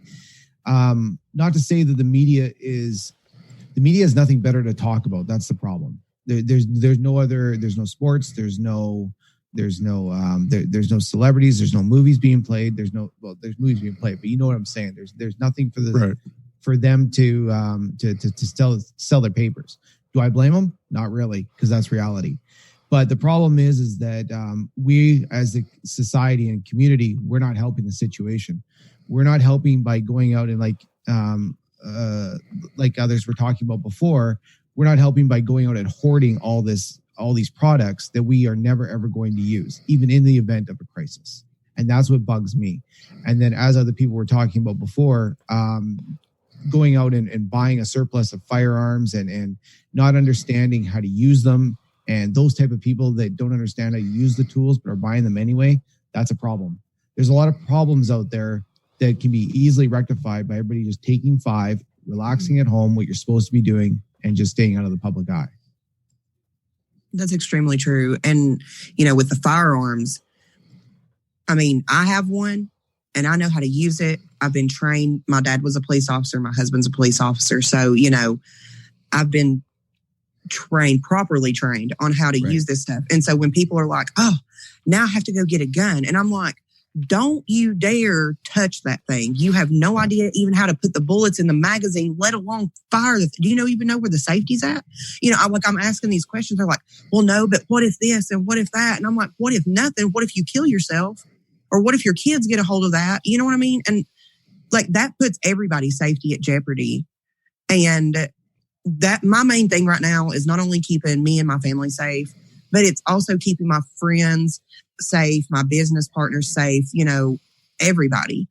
not to say that the media is nothing better to talk about. That's the problem. There's no sports. There's no celebrities. There's no movies being played. There's movies being played, but you know what I'm saying? There's nothing for them to sell their papers. Do I blame them? Not really, because that's reality. But the problem is that we as a society and community, we're not helping the situation. We're not helping by going out and like others were talking about before. We're not helping by going out and hoarding all these products that we are never ever going to use, even in the event of a crisis. And that's what bugs me. And then, as other people were talking about before, going out and buying a surplus of firearms and not understanding how to use them, and those type of people that don't understand how to use the tools but are buying them anyway, that's a problem. There's a lot of problems out there that can be easily rectified by everybody just taking 5, relaxing at home, what you're supposed to be doing, and just staying out of the public eye. That's extremely true. And, with the firearms, I mean, I have one and I know how to use it. I've been trained. My dad was a police officer. My husband's a police officer. So, I've been properly trained on how to use this stuff. And so when people are like, oh, now I have to go get a gun. And I'm like, don't you dare touch that thing. You have no idea even how to put the bullets in the magazine, let alone fire. Do you even know where the safety's at? I'm asking these questions. They're like, well, no, but what if this and what if that? And I'm like, what if nothing? What if you kill yourself? Or what if your kids get a hold of that? You know what I mean? And like that puts everybody's safety at jeopardy. And that my main thing right now is not only keeping me and my family safe, but it's also keeping my friends safe, my business partners safe, everybody.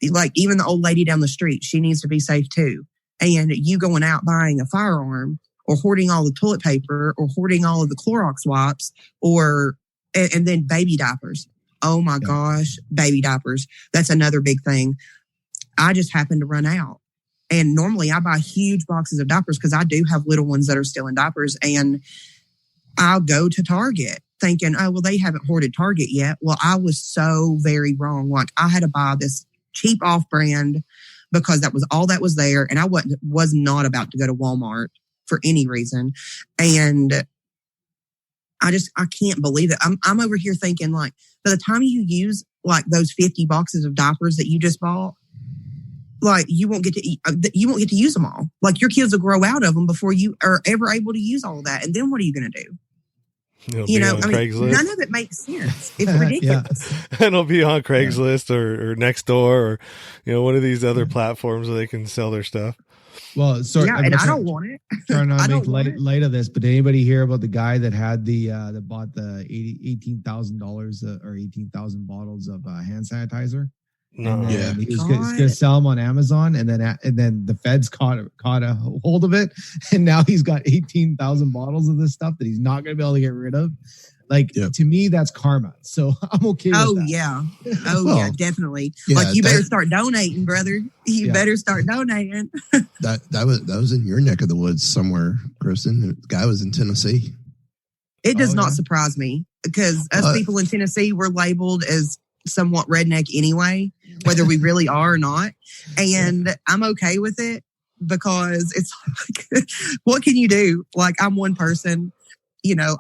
Like even the old lady down the street, she needs to be safe too. and you going out buying a firearm or hoarding all the toilet paper or hoarding all of the Clorox wipes and then baby diapers. Oh my gosh, baby diapers. That's another big thing. I just happened to run out. And normally I buy huge boxes of diapers because I do have little ones that are still in diapers. And I'll go to Target thinking, oh, well, they haven't hoarded Target yet. Well, I was so very wrong. Like, I had to buy this cheap off brand because that was all that was there. And I was not about to go to Walmart for any reason. And I can't believe it. I'm over here thinking, like, by the time you use like those 50 boxes of diapers that you just bought, like, you won't get to use them all. Like, your kids will grow out of them before you are ever able to use all of that. And then what are you going to do? None of it makes sense. It's ridiculous. It'll be on Craigslist or Nextdoor or, one of these other platforms where they can sell their stuff. Well, sorry. Yeah, and I don't want it. Trying not to make light of this, but did anybody hear about the guy that had that bought the $18,000 or 18,000 bottles of hand sanitizer? No. And he was going to sell them on Amazon, and then the feds caught a hold of it, and now he's got 18,000 bottles of this stuff that he's not going to be able to get rid of. Like, to me, that's karma. So I'm okay with that. Yeah. Yeah, definitely. Yeah, like, you better start donating, brother. You better start donating. that was in your neck of the woods somewhere, Kristyn. The guy was in Tennessee. It does not surprise me because us people in Tennessee were labeled as somewhat redneck anyway, whether we really are or not. And I'm okay with it because it's like, what can you do? Like, I'm one person.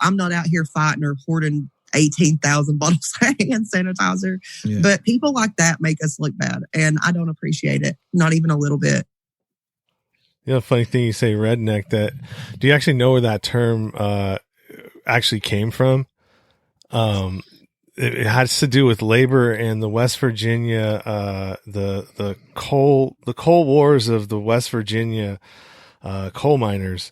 I'm not out here fighting or hoarding 18,000 bottles of hand sanitizer. Yeah. But people like that make us look bad. And I don't appreciate it. Not even a little bit. Funny thing you say redneck, do you actually know where that term actually came from? It has to do with labor and the West Virginia, the coal wars of the West Virginia coal miners.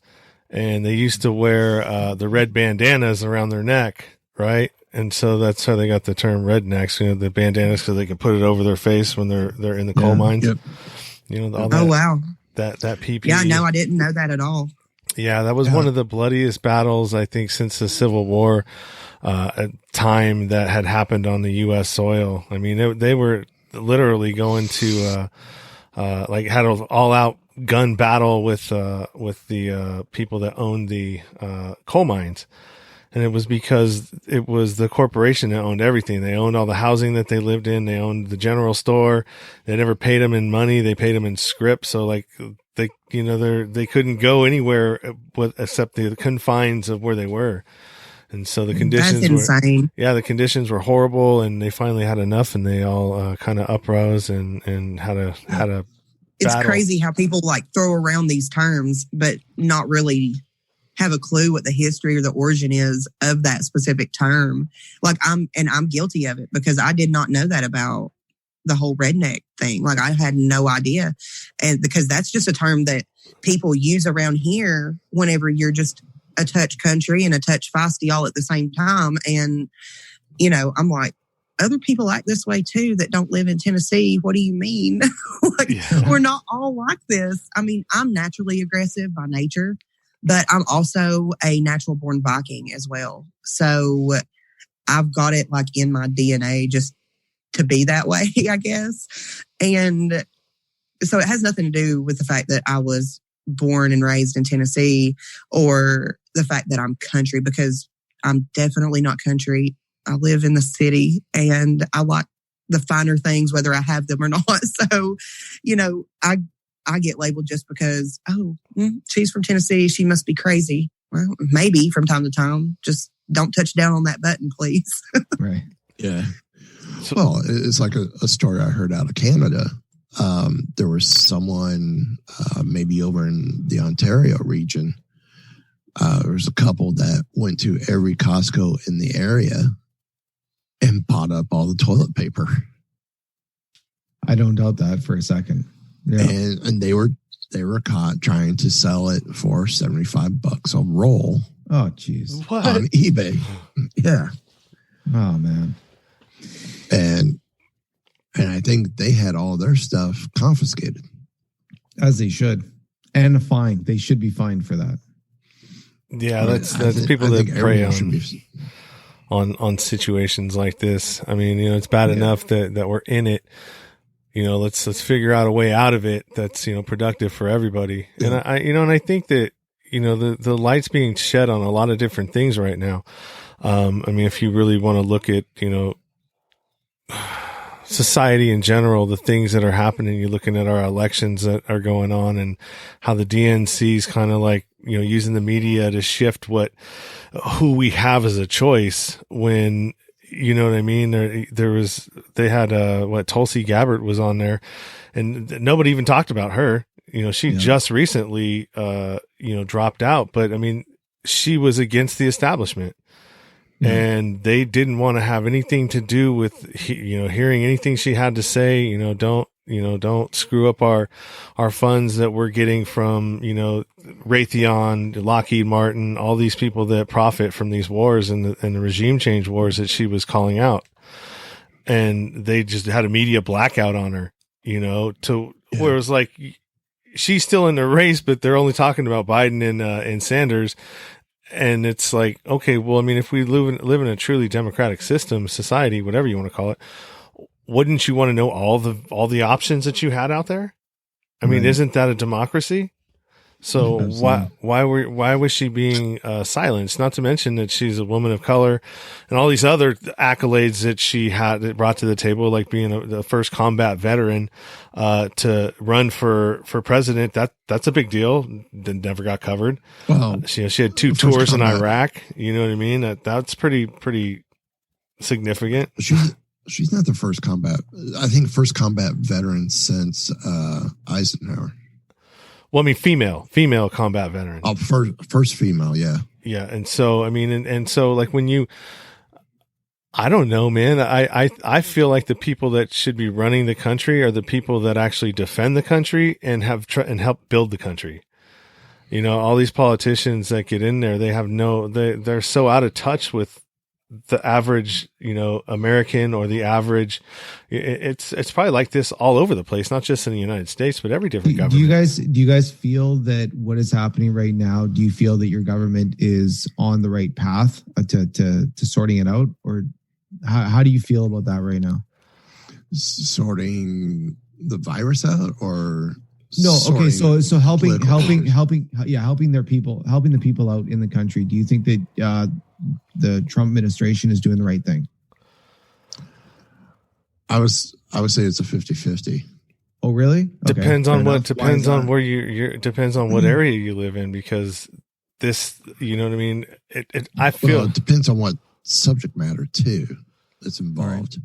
And they used to wear the red bandanas around their neck, right? And so that's how they got the term rednecks. The bandanas because they could put it over their face when they're in the coal mines. Yep. All that, wow, that PPE. Yeah, no, I didn't know that at all. Yeah, that was one of the bloodiest battles I think since the Civil War. A time that had happened on the U.S. soil. I mean, they were literally going to had an all-out gun battle with the people that owned the coal mines, and it was because it was the corporation that owned everything. They owned all the housing that they lived in. They owned the general store. They never paid them in money. They paid them in scrip. So like they couldn't go anywhere except the confines of where they were. And so the conditions the conditions were horrible, and they finally had enough, and they all kind of uprose and had a battle. It's crazy how people like throw around these terms, but not really have a clue what the history or the origin is of that specific term. Like, I'm guilty of it because I did not know that about the whole redneck thing. Like, I had no idea. And because that's just a term that people use around here whenever you're just a touch country and a touch feisty all at the same time. And, I'm like, other people act this way too that don't live in Tennessee. What do you mean? We're not all like this. I mean, I'm naturally aggressive by nature, but I'm also a natural born Viking as well. So I've got it like in my DNA just to be that way, I guess. And so it has nothing to do with the fact that I was born and raised in Tennessee or the fact that I'm country, because I'm definitely not country. I live in the city and I like the finer things, whether I have them or not. So, I get labeled just because, she's from Tennessee. She must be crazy. Well, maybe from time to time. Just don't touch down on that button, please. Right. Yeah. Well, it's like a story I heard out of Canada. There was someone maybe over in the Ontario region. There was a couple that went to every Costco in the area and bought up all the toilet paper. I don't doubt that for a second. Yeah. And they were caught trying to sell it for $75 a roll. Oh, jeez. On eBay. Yeah. Oh, man. And I think they had all their stuff confiscated. As they should. And a fine. They should be fined for that. Yeah, that's people that prey on situations like this. I mean, it's bad enough that we're in it. Let's figure out a way out of it that's productive for everybody. Yeah. And I think that the light's being shed on a lot of different things right now. I mean, if you really want to look at society in general, the things that are happening, you're looking at our elections that are going on and how the DNC is kind of like using the media to shift who we have as a choice when. You know what I mean? They had Tulsi Gabbard was on there and nobody even talked about her. She just recently, dropped out, but I mean, she was against the establishment and they didn't want to have anything to do with, hearing anything she had to say. Don't screw up our funds that we're getting from, Raytheon, Lockheed Martin, all these people that profit from these wars and the regime change wars that she was calling out. And they just had a media blackout on her, where it was like, she's still in the race, but they're only talking about Biden and Sanders. And it's like, okay, well, I mean, if we live in a truly democratic system, society, whatever you want to call it, wouldn't you want to know all the options that you had out there? I mean, isn't that a democracy? So why was she being silenced? Not to mention that she's a woman of color and all these other accolades that she had brought to the table, like being the first combat veteran to run for president. That's a big deal. That never got covered. Well, she had 2 tours in Iraq. You know what I mean? That's pretty significant. She's not the first combat. I think first combat veteran since Eisenhower. Well, I mean, female combat veteran. Oh, first female, yeah. Yeah, and so I mean, and so like when I don't know, man. I feel like the people that should be running the country are the people that actually defend the country and and help build the country. All these politicians that get in there, they're so out of touch with the average, American or the average. It's probably like this all over the place, not just in the United States, but every different government. Do you guys feel that what is happening right now, do you feel that your government is on the right path to sorting it out? Or how do you feel about that right now? Sorting the virus out or no? Okay. So helping the people out in the country. Do you think that, the Trump administration is doing the right thing? I would say it's a 50-50. Oh, really? Okay. Depends on where you're depends on what area you live in, because this, you know what I mean? I feel it depends on what subject matter too that's involved.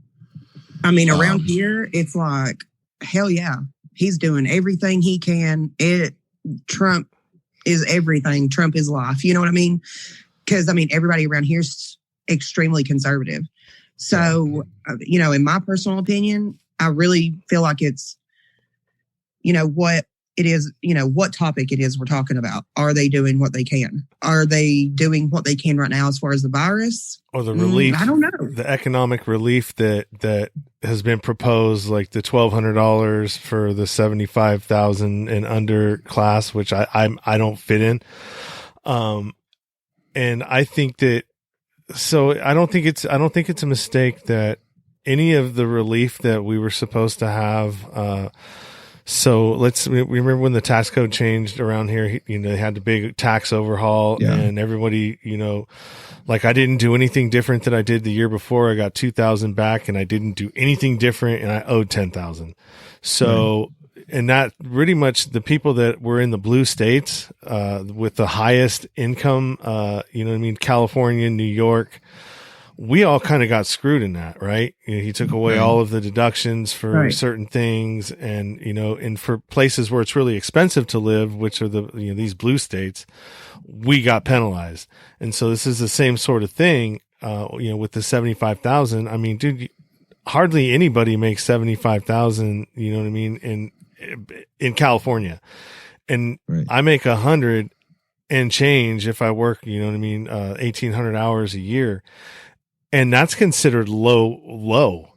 I mean, around here, it's like, hell yeah, he's doing everything he can. Trump is everything. Trump is life. You know what I mean? Because, I mean, everybody around here is extremely conservative. So, in my personal opinion, I really feel like it's, what it is, what topic it is we're talking about. Are they doing what they can? Are they doing what they can right now as far as the virus? Or the relief? I don't know. The economic relief that has been proposed, like the $1,200 for the 75,000 and under class, which I don't fit in. And I think that, so I don't think it's a mistake that any of the relief that we were supposed to have. So we remember when the tax code changed around here, they had the big tax overhaul and everybody, like I didn't do anything different than I did the year before. I got 2,000 back and I didn't do anything different and I owed 10,000. So, and that pretty much the people that were in the blue states, with the highest income, California, New York, we all kind of got screwed in that, right? He took away all of the deductions for certain things and, and for places where it's really expensive to live, which are these blue states, we got penalized. And so this is the same sort of thing, with the 75,000. I mean, dude, hardly anybody makes 75,000, you know what I mean? In California, and I make 100 and change if I work, 1,800 hours a year. And that's considered low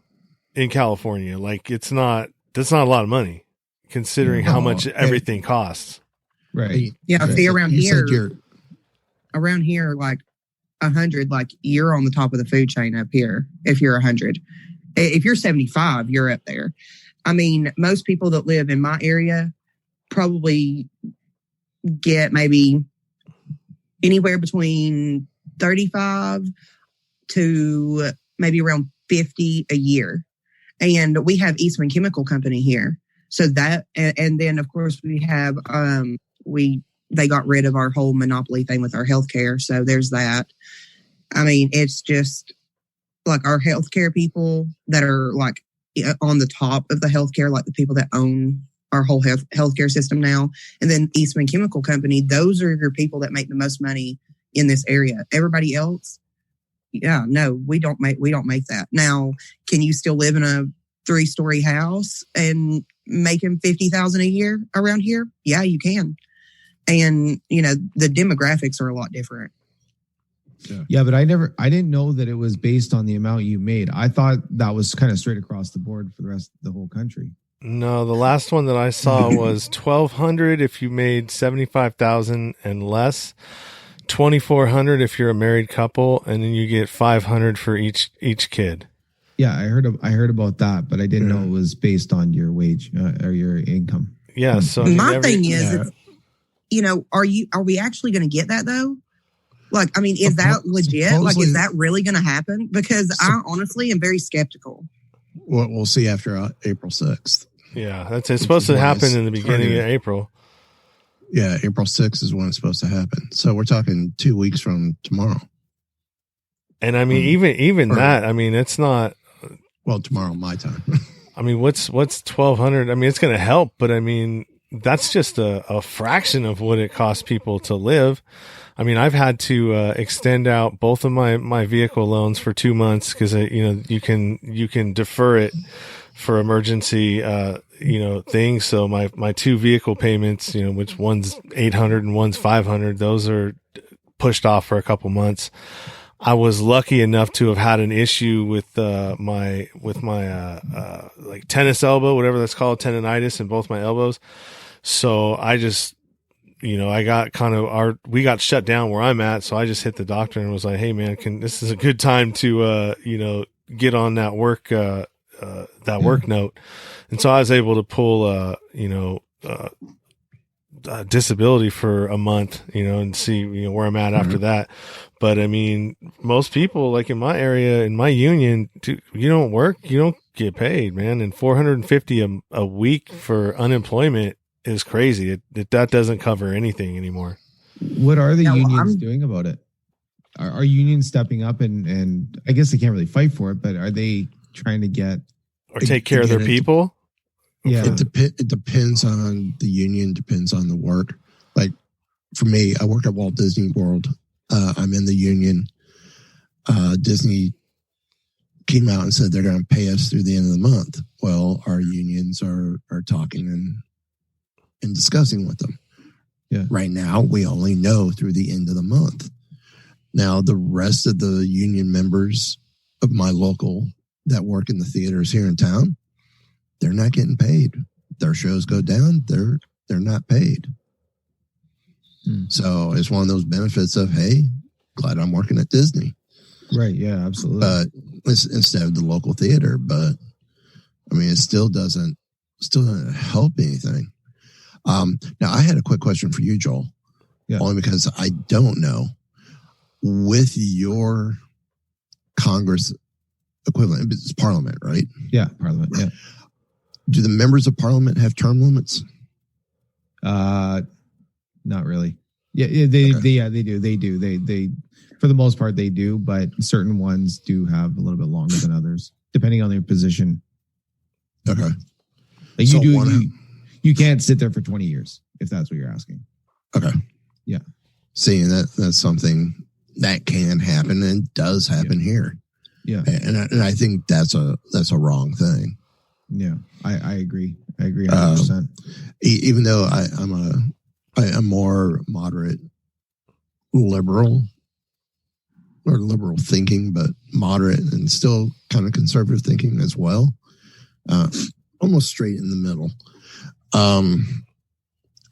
in California. Like that's not a lot of money considering how much everything costs. Right. Yeah. Okay. See, So around you here, said you're like 100, like you're on the top of the food chain up here. If you're 100, if you're 75, you're up there. I mean, most people that live in my area probably get maybe anywhere between 35 to maybe around 50 a year. And we have Eastman Chemical Company here. So that, and then of course we have, they got rid of our whole monopoly thing with our healthcare. So there's that. I mean, it's just like our healthcare people that are like on the top of the healthcare, like the people that own our whole healthcare system now. And then Eastman Chemical Company, those are your people that make the most money in this area. Everybody else, yeah, no, we don't make that. Now, can you still live in a 3-story house and making $50,000 a year around here? Yeah, you can. And the demographics are a lot different. Yeah, but I didn't know that it was based on the amount you made. I thought that was kind of straight across the board for the rest of the whole country. No, the last one that I saw was $1,200 if you made $75,000 and less, $2,400 if you're a married couple, and then you get $500 for each kid. Yeah, I heard about that, but I didn't know it was based on your wage or your income. Yeah. So my thing is, are we actually going to get that though? Like, I mean, is that legit? Like, is that really going to happen? Because I honestly am very skeptical. Well, we'll see after April 6th. Yeah, it's supposed to happen in the beginning of April. Yeah, April 6th is when it's supposed to happen. So we're talking 2 weeks from tomorrow. And I mean, even that, I mean, it's not. Well, tomorrow my time. I mean, what's $1,200? I mean, it's going to help, but I mean, that's just a fraction of what it costs people to live. I mean, I've had to extend out both of my vehicle loans for 2 months because you can defer it for emergency things. So my 2 vehicle payments, which one's $800 and one's $500, those are pushed off for a couple months. I was lucky enough to have had an issue with my like tennis elbow, whatever that's called, tendonitis in both my elbows. So I just, I got we got shut down where I'm at. So I just hit the doctor and was like, hey man, this is a good time to, get on that work note. And so I was able to pull, disability for a month, and see, where I'm at after that. But I mean, most people like in my area, in my union, you don't work, you don't get paid, man. And $450 a week for unemployment is crazy. That doesn't cover anything anymore. What are the unions doing about it? Are unions stepping up and I guess they can't really fight for it, but are they trying to get or take care of their people? Yeah, it depends on the union, depends on the work. Like for me, I work at Walt Disney World. I'm in the union. Disney came out and said they're going to pay us through the end of the month. Well, our unions are talking and discussing with them. Yeah. Right now, we only know through the end of the month. Now, the rest of the union members of my local that work in the theaters here in town, they're not getting paid. Their shows go down. They're not paid. So it's one of those benefits of, hey, glad I'm working at Disney. Right. Yeah, absolutely. But instead of the local theater, but I mean, it still doesn't help anything. Now I had a quick question for you, Joel. Yeah. Only because I don't know with your Congress equivalent, it's Parliament, right? Yeah. Parliament. Yeah. Do the members of Parliament have term limits? Not really. Yeah, they do. They for the most part they do, but certain ones do have a little bit longer than others, depending on their position. Okay. Like so you can't sit there for 20 years if that's what you're asking. Okay. Yeah. Seeing that's something that can happen and does happen here. Yeah. And I think that's a wrong thing. Yeah. I agree. I agree 100%. Even though I'm a more moderate liberal or liberal thinking, but moderate and still kind of conservative thinking as well. Almost straight in the middle.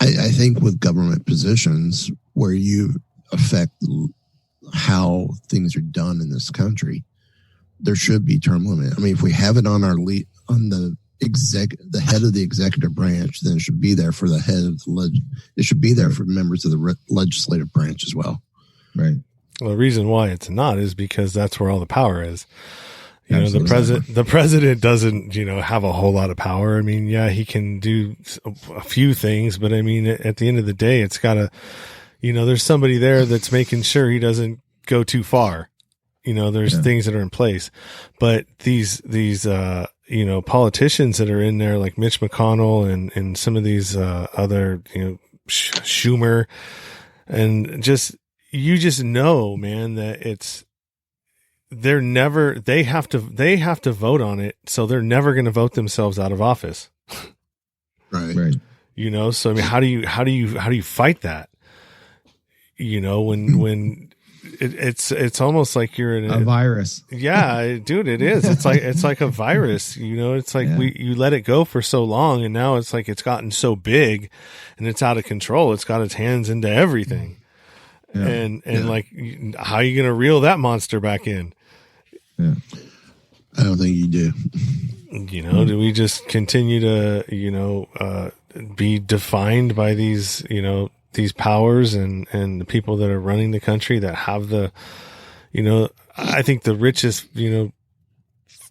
I think with government positions where you affect how things are done in this country, there should be term limit. I mean, if we have it on our on the head of the executive branch, then it should be there for the head of the it should be there for members of the legislative branch as well. Right. Well, the reason why it's not is because that's where all the power is. You know, the president doesn't, have a whole lot of power. I mean, yeah, he can do a few things, but I mean, at the end of the day, it's gotta, there's somebody there that's making sure he doesn't go too far. There's things that are in place, but these politicians that are in there, like Mitch McConnell and some of these, other, Schumer, and you just know, man, that they have to vote on it. So they're never going to vote themselves out of office. Right. So I mean, how do you fight that? When it's almost like you're in a virus. Yeah, dude, it is. It's like a virus, it's like you let it go for so long, and now it's like it's gotten so big and it's out of control. It's got its hands into everything. Yeah. And like, how are you going to reel that monster back in? Yeah. I don't think you do. Do we just continue to, be defined by these, these powers and the people that are running the country that have the, I think the richest, the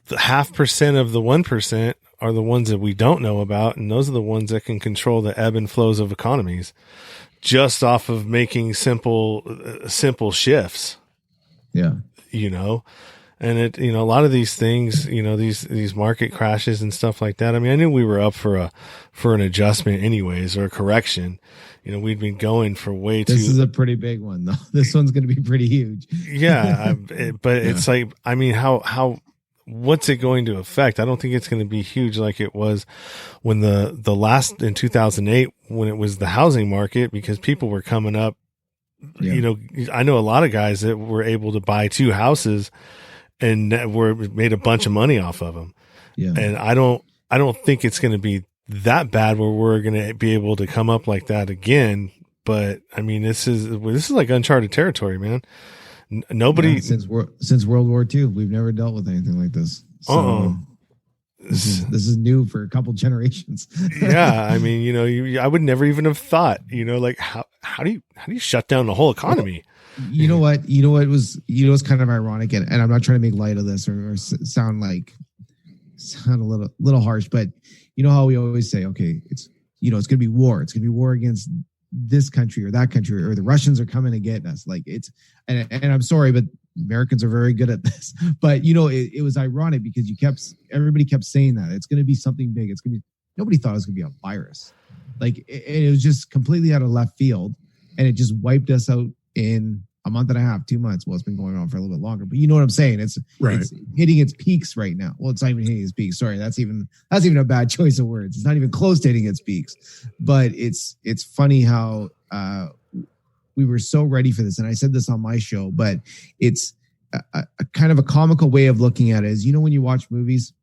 0.5% of the 1% are the ones that we don't know about. And those are the ones that can control the ebb and flows of economies just off of making simple shifts. Yeah. And it, a lot of these things, these market crashes and stuff like that. I mean, I knew we were up for an adjustment anyways, or a correction. We'd been going for way too. This is a pretty big one though. This one's going to be pretty huge. Yeah. It's like, I mean, what's it going to affect? I don't think it's going to be huge like it was when the last in 2008, when it was the housing market, because people were coming up, I know a lot of guys that were able to buy 2 houses and made a bunch of money off of them. Yeah. And I don't think it's going to be that bad where we're going to be able to come up like that again. But I mean, this is like uncharted territory, man. Nobody since World War II, we've never dealt with anything like this. So this is new for a couple generations. Yeah, I mean, I would never even have thought, like how do you shut down the whole economy? You know what? It's kind of ironic, and I'm not trying to make light of this or sound a little harsh, but you know how we always say, okay, it's going to be war. It's going to be war against this country or that country, or the Russians are coming to get us. Like and I'm sorry, but Americans are very good at this. But it was ironic because everybody kept saying that it's going to be something big. Nobody thought it was going to be a virus. Like it was just completely out of left field, and it just wiped us out in a month and a half, 2 months. Well, it's been going on for a little bit longer, but you know what I'm saying? It's hitting its peaks right now. Well, it's not even hitting its peaks. Sorry. That's even a bad choice of words. It's not even close to hitting its peaks, but it's funny how, we were so ready for this. And I said this on my show, but it's a kind of a comical way of looking at it is, when you watch movies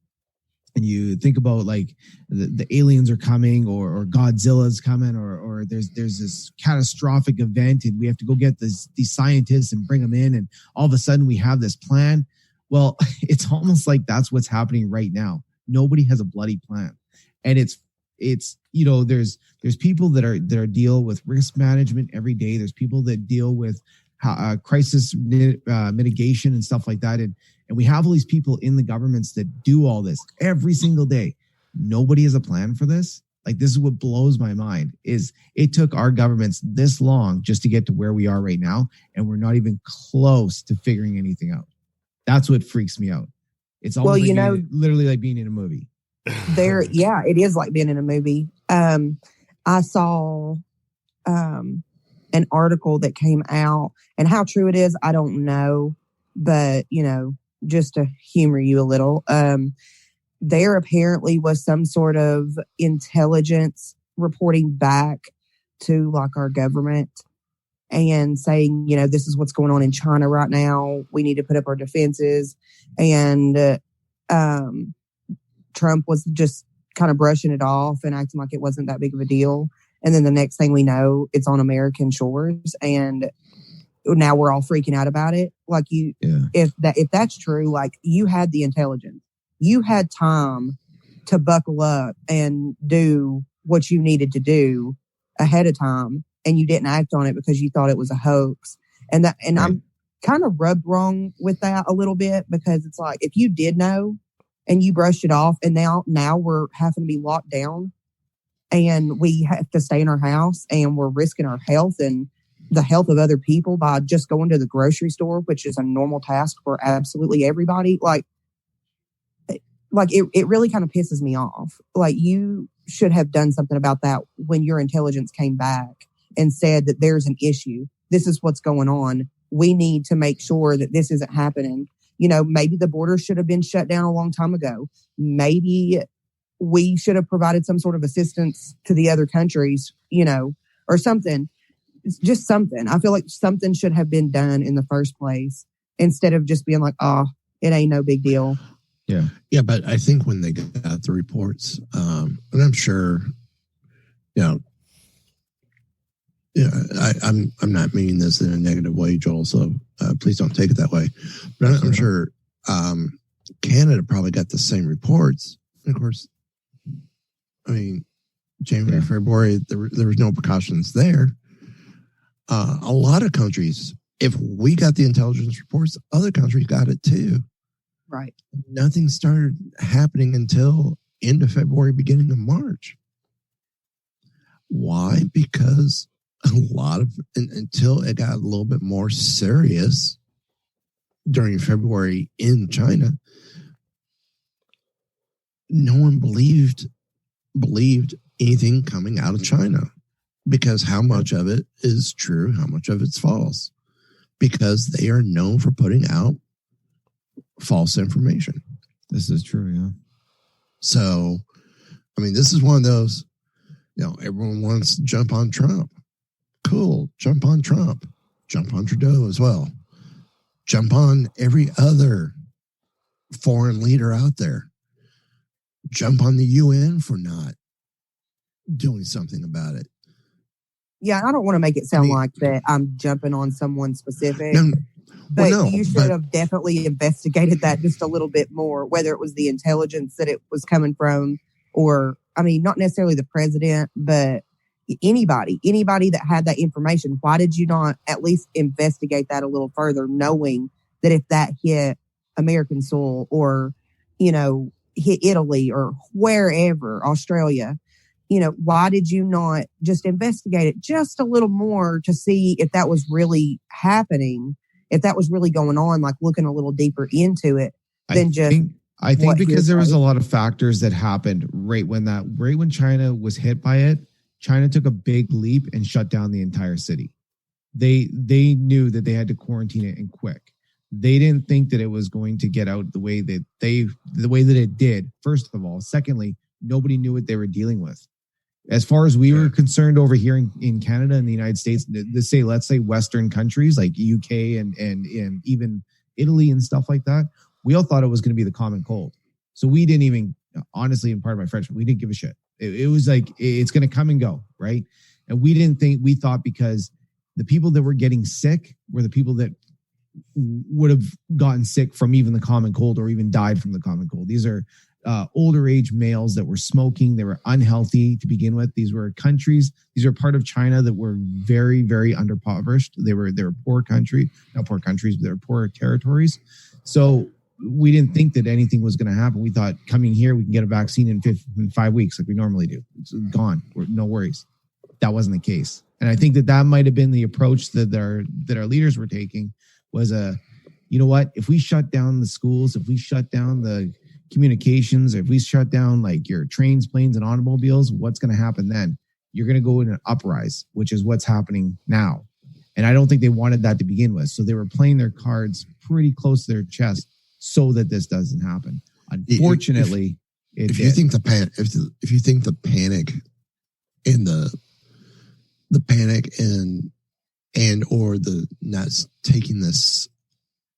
and you think about like the aliens are coming or Godzilla's coming or there's this catastrophic event and we have to go get these scientists and bring them in. And all of a sudden we have this plan. Well, it's almost like that's what's happening right now. Nobody has a bloody plan. And it's there's people that are deal with risk management every day. There's people that deal with crisis mitigation and stuff like that. And we have all these people in the governments that do all this every single day. Nobody has a plan for this. Like, this is what blows my mind is it took our governments this long just to get to where we are right now. And we're not even close to figuring anything out. That's what freaks me out. It's almost literally like being in a movie. It is like being in a movie. I saw an article that came out, and how true it is, I don't know, but just to humor you a little, there apparently was some sort of intelligence reporting back to like our government and saying, this is what's going on in China right now. We need to put up our defenses. And Trump was just kind of brushing it off and acting like it wasn't that big of a deal. And then the next thing we know, it's on American shores, and now we're all freaking out about it. Like if that's true, like you had the intelligence, you had time to buckle up and do what you needed to do ahead of time, and you didn't act on it because you thought it was a hoax. And I'm kind of rubbed wrong with that a little bit, because it's like, if you did know and you brushed it off, and now we're having to be locked down and we have to stay in our house, and we're risking our health and the health of other people by just going to the grocery store, which is a normal task for absolutely everybody. Like it really kind of pisses me off. Like, you should have done something about that when your intelligence came back and said that there's an issue. This is what's going on. We need to make sure that this isn't happening. You know, maybe the border should have been shut down a long time ago. Maybe we should have provided some sort of assistance to the other countries, you know, or something. It's just something. I feel like something should have been done in the first place, instead of just being like, oh, it ain't no big deal. Yeah. Yeah. But I think when they got the reports, and I'm sure, you know, I'm not meaning this in a negative way, Joel, so please don't take it that way. But I'm sure Canada probably got the same reports. And of course, I mean, January, February, there was no precautions there. A lot of countries, if we got the intelligence reports, other countries got it too. Right. Nothing started happening until end of February, beginning of March. Why? Because until it got a little bit more serious during February in China, no one believed anything coming out of China, because how much of it is true, how much of it's false, because they are known for putting out false information. This is true, yeah. So, I mean, this is one of those, you know, everyone wants to jump on Trump. Cool. Jump on Trump. Jump on Trudeau as well. Jump on every other foreign leader out there. Jump on the UN for not doing something about it. Yeah, I don't want to make it sound like that I'm jumping on someone specific. But you should have definitely investigated that just a little bit more, whether it was the intelligence that it was coming from, or, I mean, not necessarily the president, but anybody that had that information. Why did you not at least investigate that a little further, knowing that if that hit American soil, or, you know, hit Italy or wherever, Australia, you know, why did you not just investigate it just a little more to see if that was really happening? If that was really going on, like looking a little deeper into it than I think because there was a lot of factors that happened right when China was hit by it. China took a big leap and shut down the entire city. They knew that they had to quarantine it and quick. They didn't think that it was going to get out the way that it did. First of all, secondly, nobody knew what they were dealing with. As far as we were concerned over here in Canada and the United States, let's say Western countries like UK and even Italy and stuff like that, we all thought it was going to be the common cold. So we didn't even, honestly, and part of my French, we didn't give a shit. It was like, it's going to come and go, right? And we thought because the people that were getting sick were the people that would have gotten sick from even the common cold or even died from the common cold. These are older age males that were smoking. They were unhealthy to begin with. These were part of China that were very, very underpoverished. They were poor country, not poor countries, but they were poor territories. So we didn't think that anything was going to happen. We thought coming here, we can get a vaccine in 5 weeks like we normally do. It's gone. No worries. That wasn't the case. And I think that might have been the approach that our leaders were taking, was you know what, if we shut down the schools, if we shut down the communications, if we shut down like your trains, planes, and automobiles, what's going to happen then? You're going to go in an uprise, which is what's happening now. And I don't think they wanted that to begin with. So they were playing their cards pretty close to their chest so that this doesn't happen. Unfortunately, if you think the panic and the panic and or the not taking this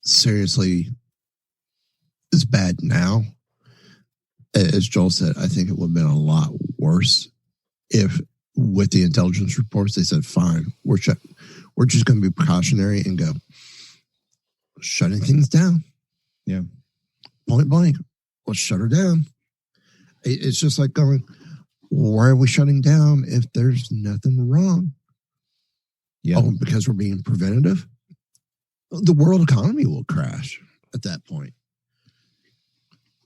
seriously is bad now, as Joel said, I think it would have been a lot worse if with the intelligence reports, they said, fine, we're just going to be precautionary and go shutting things down. Yeah. Point blank. Let's shut her down. It's just like going, why are we shutting down if there's nothing wrong? Yeah. Oh, because we're being preventative? The world economy will crash at that point.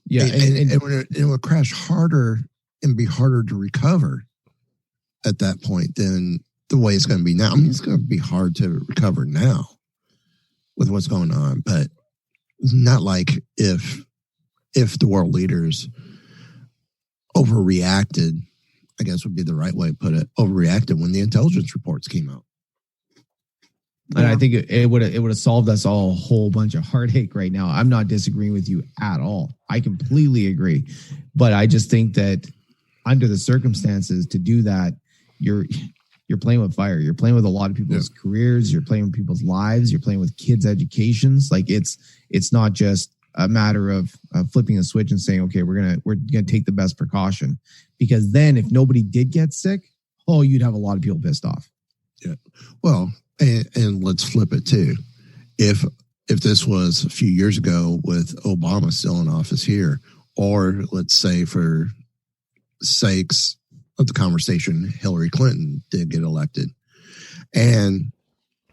Yeah. And it will crash harder and be harder to recover at that point than the way it's going to be now. I mean, it's going to be hard to recover now with what's going on, but not like if the world leaders overreacted, I guess would be the right way to put it, overreacted when the intelligence reports came out. And I think it would have solved us all a whole bunch of heartache right now. I'm not disagreeing with you at all. I completely agree. But I just think that under the circumstances to do that, you're playing with fire. You're playing with a lot of people's careers. You're playing with people's lives. You're playing with kids' educations. Like it's not just a matter of flipping a switch and saying, okay, we're gonna take the best precaution, because then if nobody did get sick, you'd have a lot of people pissed off. Yeah. Well, and let's flip it too. If this was a few years ago with Obama still in office here, or let's say for sakes of the conversation, Hillary Clinton did get elected and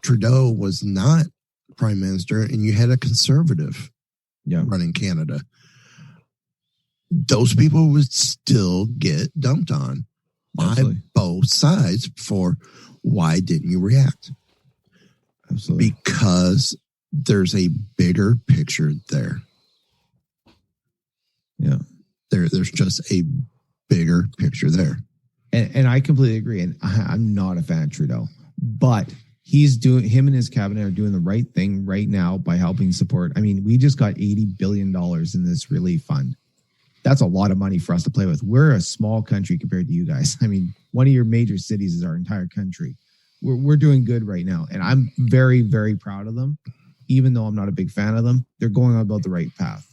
Trudeau was not prime minister and you had a conservative running Canada, those people would still get dumped on by both sides for why didn't you react? Absolutely. Because there's a bigger picture there. Yeah. There's just a bigger picture there. And I completely agree. And I'm not a fan of Trudeau, but him and his cabinet are doing the right thing right now by helping support. I mean, we just got $80 billion in this relief fund. That's a lot of money for us to play with. We're a small country compared to you guys. I mean, one of your major cities is our entire country. We're doing good right now. And I'm very, very proud of them. Even though I'm not a big fan of them, they're going about the right path.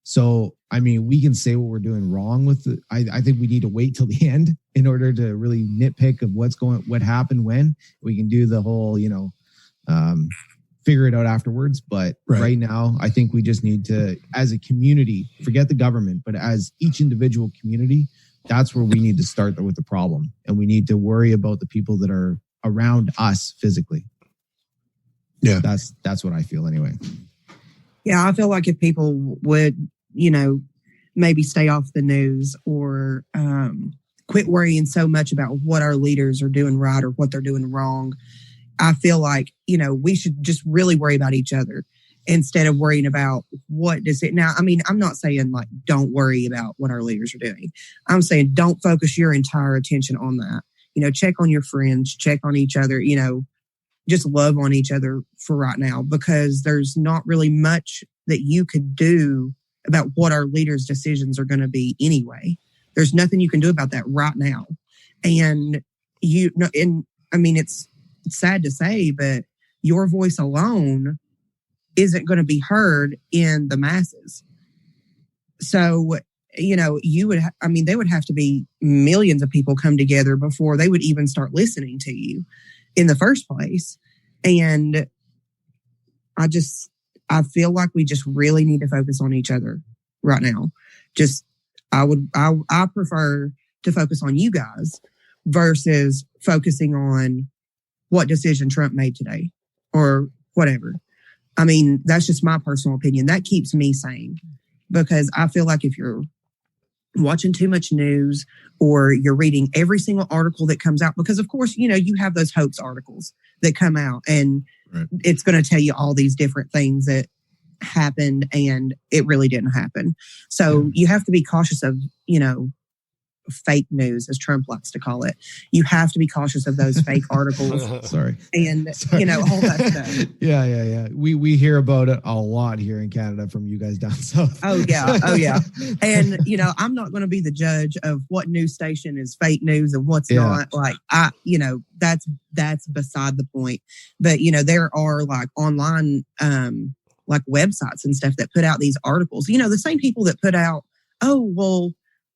So, I mean, we can say what we're doing wrong with it. I think we need to wait till the end in order to really nitpick of what happened when. We can do the whole, figure it out afterwards. But right now, I think we just need to, as a community, forget the government, but as each individual community, that's where we need to start with the problem. And we need to worry about the people that are around us physically. Yeah. That's what I feel anyway. Yeah, I feel like if people would, maybe stay off the news or quit worrying so much about what our leaders are doing right or what they're doing wrong, I feel like, we should just really worry about each other instead of worrying about what does it. Now, I mean, I'm not saying like, don't worry about what our leaders are doing. I'm saying don't focus your entire attention on that. Check on your friends, check on each other, just love on each other for right now, because there's not really much that you could do about what our leaders' decisions are going to be anyway. There's nothing you can do about that right now. And it's sad to say, but your voice alone isn't going to be heard in the masses. So, they would have to be millions of people come together before they would even start listening to you in the first place. And I feel like we just really need to focus on each other right now. I prefer to focus on you guys versus focusing on what decision Trump made today or whatever. I mean, that's just my personal opinion. That keeps me sane, because I feel like if you're watching too much news or you're reading every single article that comes out, because of course, you have those hoax articles that come out and it's going to tell you all these different things that happened and it really didn't happen. So you have to be cautious of, fake news, as Trump likes to call it. You have to be cautious of those fake articles. Sorry. And, all that stuff. Yeah. We hear about it a lot here in Canada from you guys down south. Oh, yeah. And, I'm not going to be the judge of what news station is fake news and what's not. Like, that's beside the point. But, there are like online, like websites and stuff that put out these articles. The same people that put out,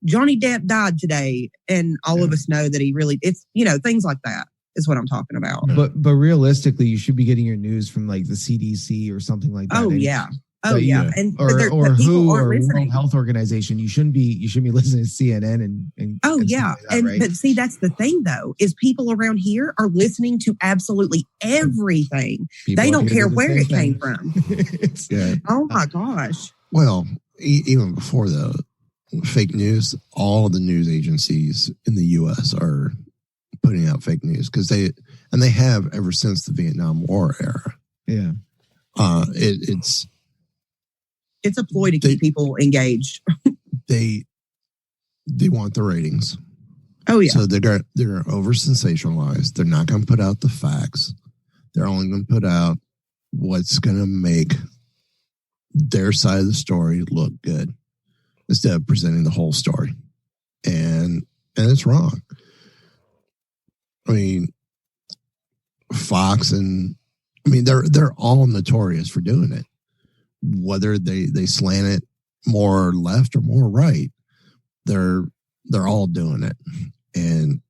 Johnny Depp died today. And all of us know that it's, things like that is what I'm talking about. But realistically, you should be getting your news from like the CDC or something like that. Oh, yeah. Oh, yeah. And or WHO or listening. World Health Organization. You shouldn't be listening to CNN and oh, yeah. Like that, right? But see, that's the thing, though, is people around here are listening to absolutely everything. They don't care where it came from. Oh, my gosh. Well, even before the fake news, all of the news agencies in the U.S. are putting out fake news because they have ever since the Vietnam War era. Yeah. It's a ploy to keep people engaged. They want the ratings. Oh, yeah. So they're over sensationalized. They're not going to put out the facts. They're only going to put out what's going to make their side of the story look good instead of presenting the whole story. And it's wrong. I mean, Fox they're all notorious for doing it. Whether they slant it more left or more right, they're all doing it. And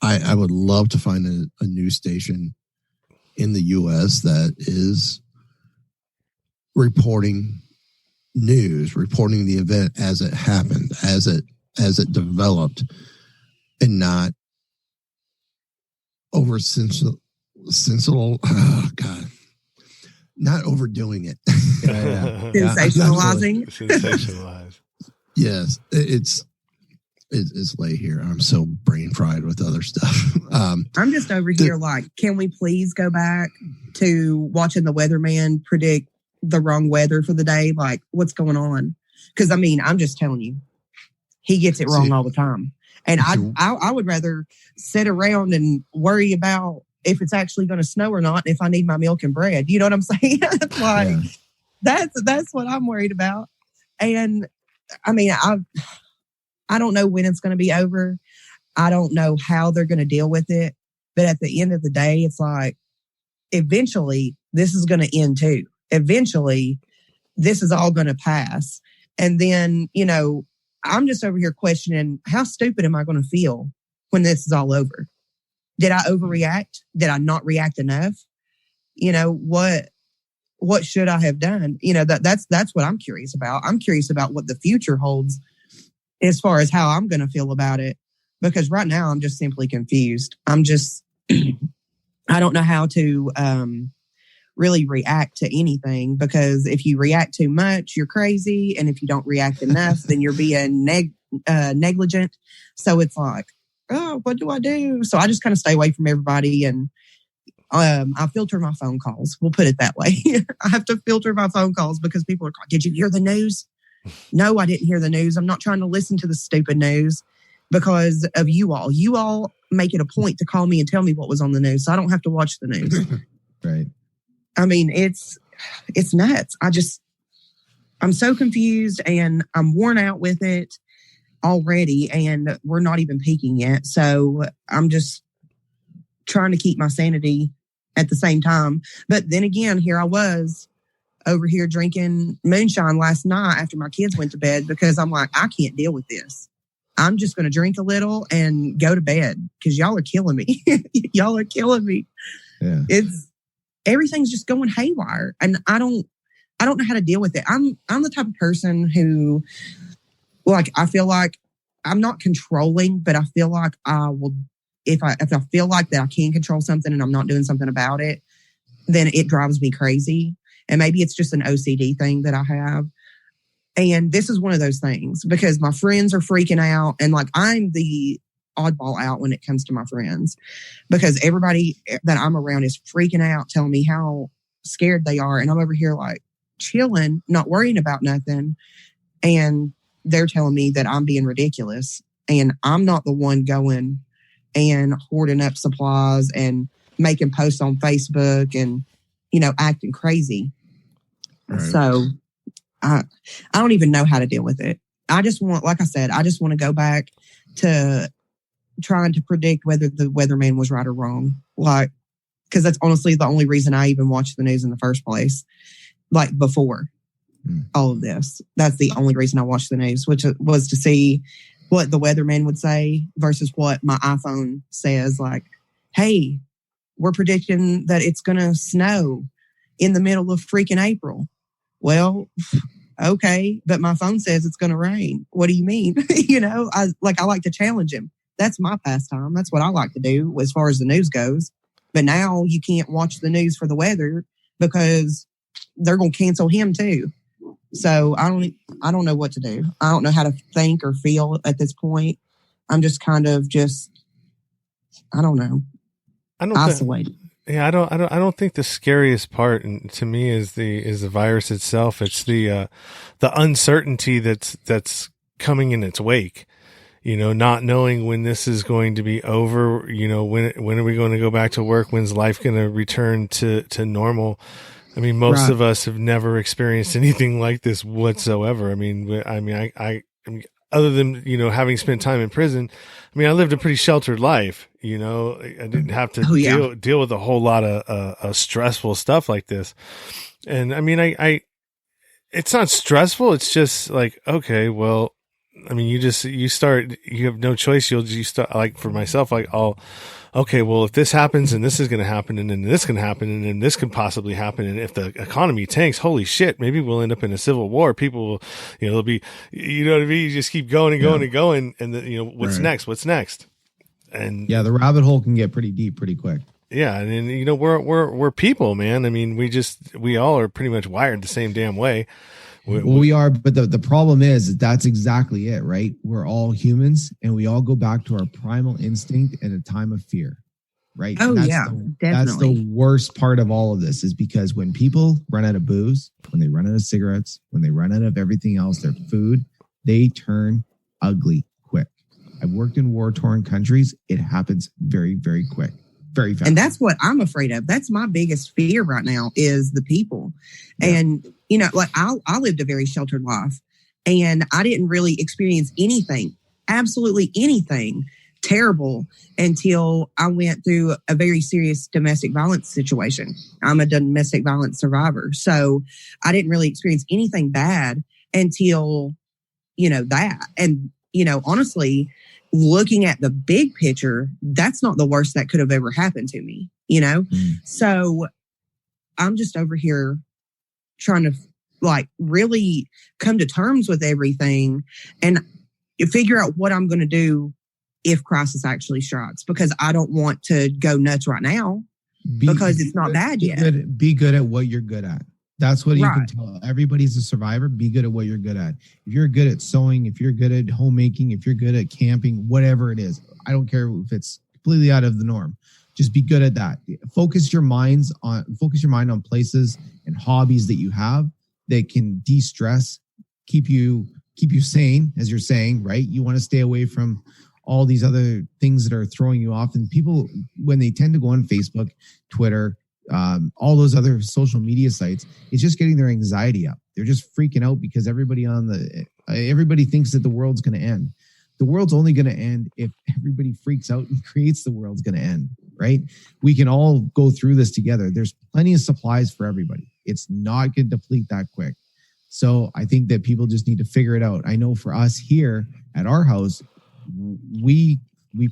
I would love to find a news station in the U.S. that is reporting the event as it happened, as it developed, and not over not overdoing it. Sensationalizing. Sensationalize. Yes, it's late here. I'm so brain fried with other stuff. I'm just over here like, can we please go back to watching the weatherman predict the wrong weather for the day? Like, what's going on? Because I'm just telling you, he gets it wrong all the time. And I would rather sit around and worry about if it's actually going to snow or not, if I need my milk and bread. You know what I'm saying? That's what I'm worried about. And I don't know when it's going to be over. I don't know how they're going to deal with it. But at the end of the day, it's like, eventually this is going to end too. Eventually this is all going to pass. And then, I'm just over here questioning, how stupid am I going to feel when this is all over? Did I overreact? Did I not react enough? What should I have done? That's what I'm curious about. I'm curious about what the future holds as far as how I'm going to feel about it. Because right now I'm just simply confused. I don't know how to really react to anything, because if you react too much, you're crazy. And if you don't react enough, then you're being negligent. So it's like, oh, what do I do? So I just kind of stay away from everybody, and I filter my phone calls. We'll put it that way. I have to filter my phone calls because people are like, did you hear the news? No, I didn't hear the news. I'm not trying to listen to the stupid news because of you all. You all make it a point to call me and tell me what was on the news, so I don't have to watch the news. Right. It's nuts. I'm so confused and I'm worn out with it already, and we're not even peaking yet. So I'm just trying to keep my sanity at the same time. But then again, here I was over here drinking moonshine last night after my kids went to bed, because I'm like, I can't deal with this. I'm just going to drink a little and go to bed because y'all are killing me. Y'all are killing me. Yeah. Everything's just going haywire, and I don't know how to deal with it. I'm the type of person who, like, I feel like I'm not controlling, but I feel like I will, if I feel like that I can control something and I'm not doing something about it, then it drives me crazy. And maybe it's just an OCD thing that I have. And this is one of those things, because my friends are freaking out, and like, I'm the oddball out when it comes to my friends, because everybody that I'm around is freaking out, telling me how scared they are. And I'm over here like chilling, not worrying about nothing. And they're telling me that I'm being ridiculous, and I'm not the one going and hoarding up supplies and making posts on Facebook and, acting crazy. Right. So I don't even know how to deal with it. I just want to go back to trying to predict whether the weatherman was right or wrong. Like, because that's honestly the only reason I even watched the news in the first place. Like, before all of this, that's the only reason I watched the news, which was to see what the weatherman would say versus what my iPhone says. Like, hey, we're predicting that it's going to snow in the middle of freaking April. Well, okay, but my phone says it's going to rain. What do you mean? I like to challenge him. That's my pastime. That's what I like to do as far as the news goes. But now you can't watch the news for the weather because they're going to cancel him too. So I don't know what to do. I don't know how to think or feel at this point. I'm just kind of I don't know. Isolated. I don't think the scariest part to me is the virus itself. It's the uncertainty that's coming in its wake. Not knowing when this is going to be over. When are we going to go back to work? When's life going to return to normal? I mean, most of us have never experienced anything like this whatsoever. I mean, other than, having spent time in prison, I lived a pretty sheltered life. I didn't have to deal with a whole lot of stressful stuff like this. And it's not stressful. It's just like, okay, well, you have no choice. You start, like for myself, like, okay, well, if this happens and this is going to happen and then this can happen and then this can possibly happen. And if the economy tanks, holy shit, maybe we'll end up in a civil war. People will, it'll be, what I mean? You just keep going and going and going. And then, what's next? What's next? And the rabbit hole can get pretty deep pretty quick. Yeah. And then, we're people, man. We all are pretty much wired the same damn way. We are, but the problem is that's exactly it, right? We're all humans and we all go back to our primal instinct at a time of fear, right? Oh, definitely. That's the worst part of all of this is because when people run out of booze, when they run out of cigarettes, when they run out of everything else, their food, they turn ugly quick. I've worked in war-torn countries. It happens very, very quick. Very fast. And that's what I'm afraid of. That's my biggest fear right now is the people. Yeah. And, I lived a very sheltered life and I didn't really experience anything, absolutely anything terrible until I went through a very serious domestic violence situation. I'm a domestic violence survivor. So I didn't really experience anything bad until, that. And, honestly, looking at the big picture, that's not the worst that could have ever happened to me, So I'm just over here trying to really come to terms with everything and figure out what I'm going to do if crisis actually strikes, because I don't want to go nuts right now because it's not bad yet. Be good at what you're good at. That's what you can tell. Everybody's a survivor. Be good at what you're good at. If you're good at sewing, if you're good at homemaking, if you're good at camping, whatever it is, I don't care if it's completely out of the norm. Just be good at that. Focus your mind on places and hobbies that you have that can de-stress, keep you sane, as you're saying, right? You want to stay away from all these other things that are throwing you off. And people, when they tend to go on Facebook, Twitter, all those other social media sites, it's just getting their anxiety up. They're just freaking out because everybody thinks that the world's going to end. The world's only going to end if everybody freaks out and creates the world's going to end, right? We can all go through this together. There's plenty of supplies for everybody. It's not going to deplete that quick. So I think that people just need to figure it out. I know for us here at our house, we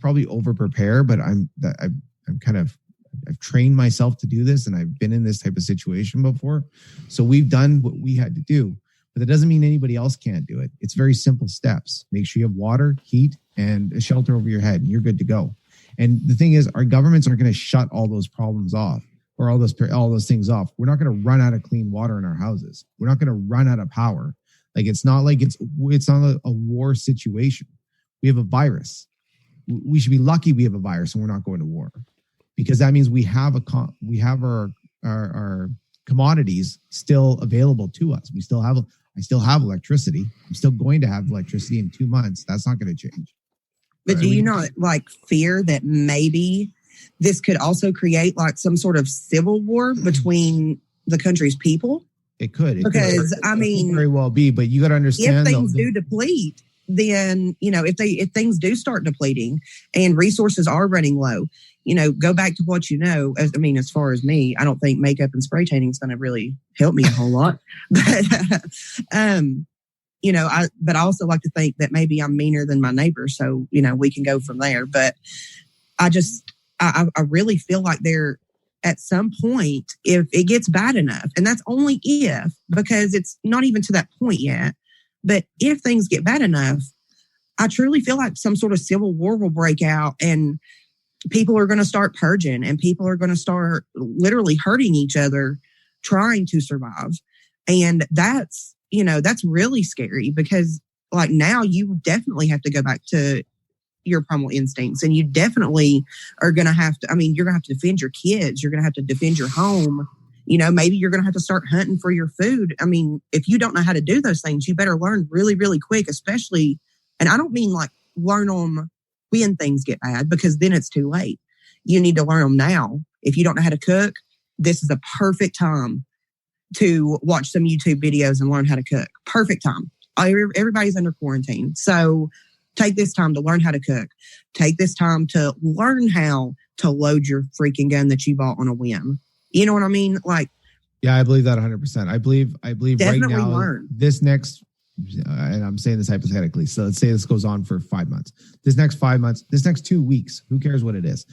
probably over prepare, but I've trained myself to do this and I've been in this type of situation before. So we've done what we had to do, but that doesn't mean anybody else can't do it. It's very simple steps. Make sure you have water, heat, and a shelter over your head and you're good to go. And the thing is, our governments aren't going to shut all those problems off or all those things off. We're not going to run out of clean water in our houses. We're not going to run out of power. It's not a war situation. We have a virus. We should be lucky we have a virus and we're not going to war, because that means we have our commodities still available to us. I still have electricity. I'm still going to have electricity in 2 months. That's not going to change. But do you not fear that maybe this could also create some sort of civil war between the country's people? It could. Because it could very well be, but you got to understand if things do deplete, then, if things do start depleting and resources are running low, go back to what as far as me, I don't think makeup and spray tanning is going to really help me a whole lot. But, but I also like to think that maybe I'm meaner than my neighbor. So, we can go from there. But I really feel like there at some point, if it gets bad enough, and that's only if, because it's not even to that point yet. But if things get bad enough, I truly feel like some sort of civil war will break out and people are going to start purging and people are going to start literally hurting each other trying to survive. And that's really scary because like now you definitely have to go back to your primal instincts and you definitely are going to have to, you're going to have to defend your kids. You're going to have to defend your home. Maybe you're going to have to start hunting for your food. If you don't know how to do those things, you better learn really, really quick, especially, and I don't mean like learn them when things get bad because then it's too late. You need to learn them now. If you don't know how to cook, this is a perfect time to watch some YouTube videos and learn how to cook. Perfect time. Everybody's under quarantine. So take this time to learn how to cook. Take this time to learn how to load your freaking gun that you bought on a whim. You know what I mean? Like, yeah, I believe that 100%. I believe right now, learn. This next, and I'm saying this hypothetically. So let's say this goes on for 5 months. This next 5 months, this next 2 weeks, who cares what it is?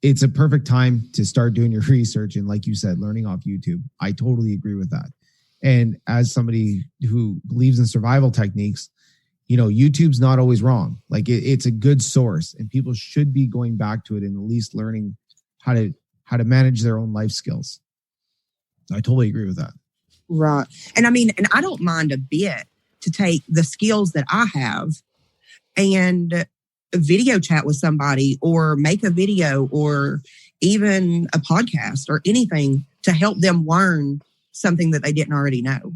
It's a perfect time to start doing your research. And like you said, learning off YouTube. I totally agree with that. And as somebody who believes in survival techniques, YouTube's not always wrong. Like it's a good source and people should be going back to it and at least learning how to manage their own life skills. I totally agree with that. Right. And I don't mind a bit to take the skills that I have and video chat with somebody or make a video or even a podcast or anything to help them learn something that they didn't already know.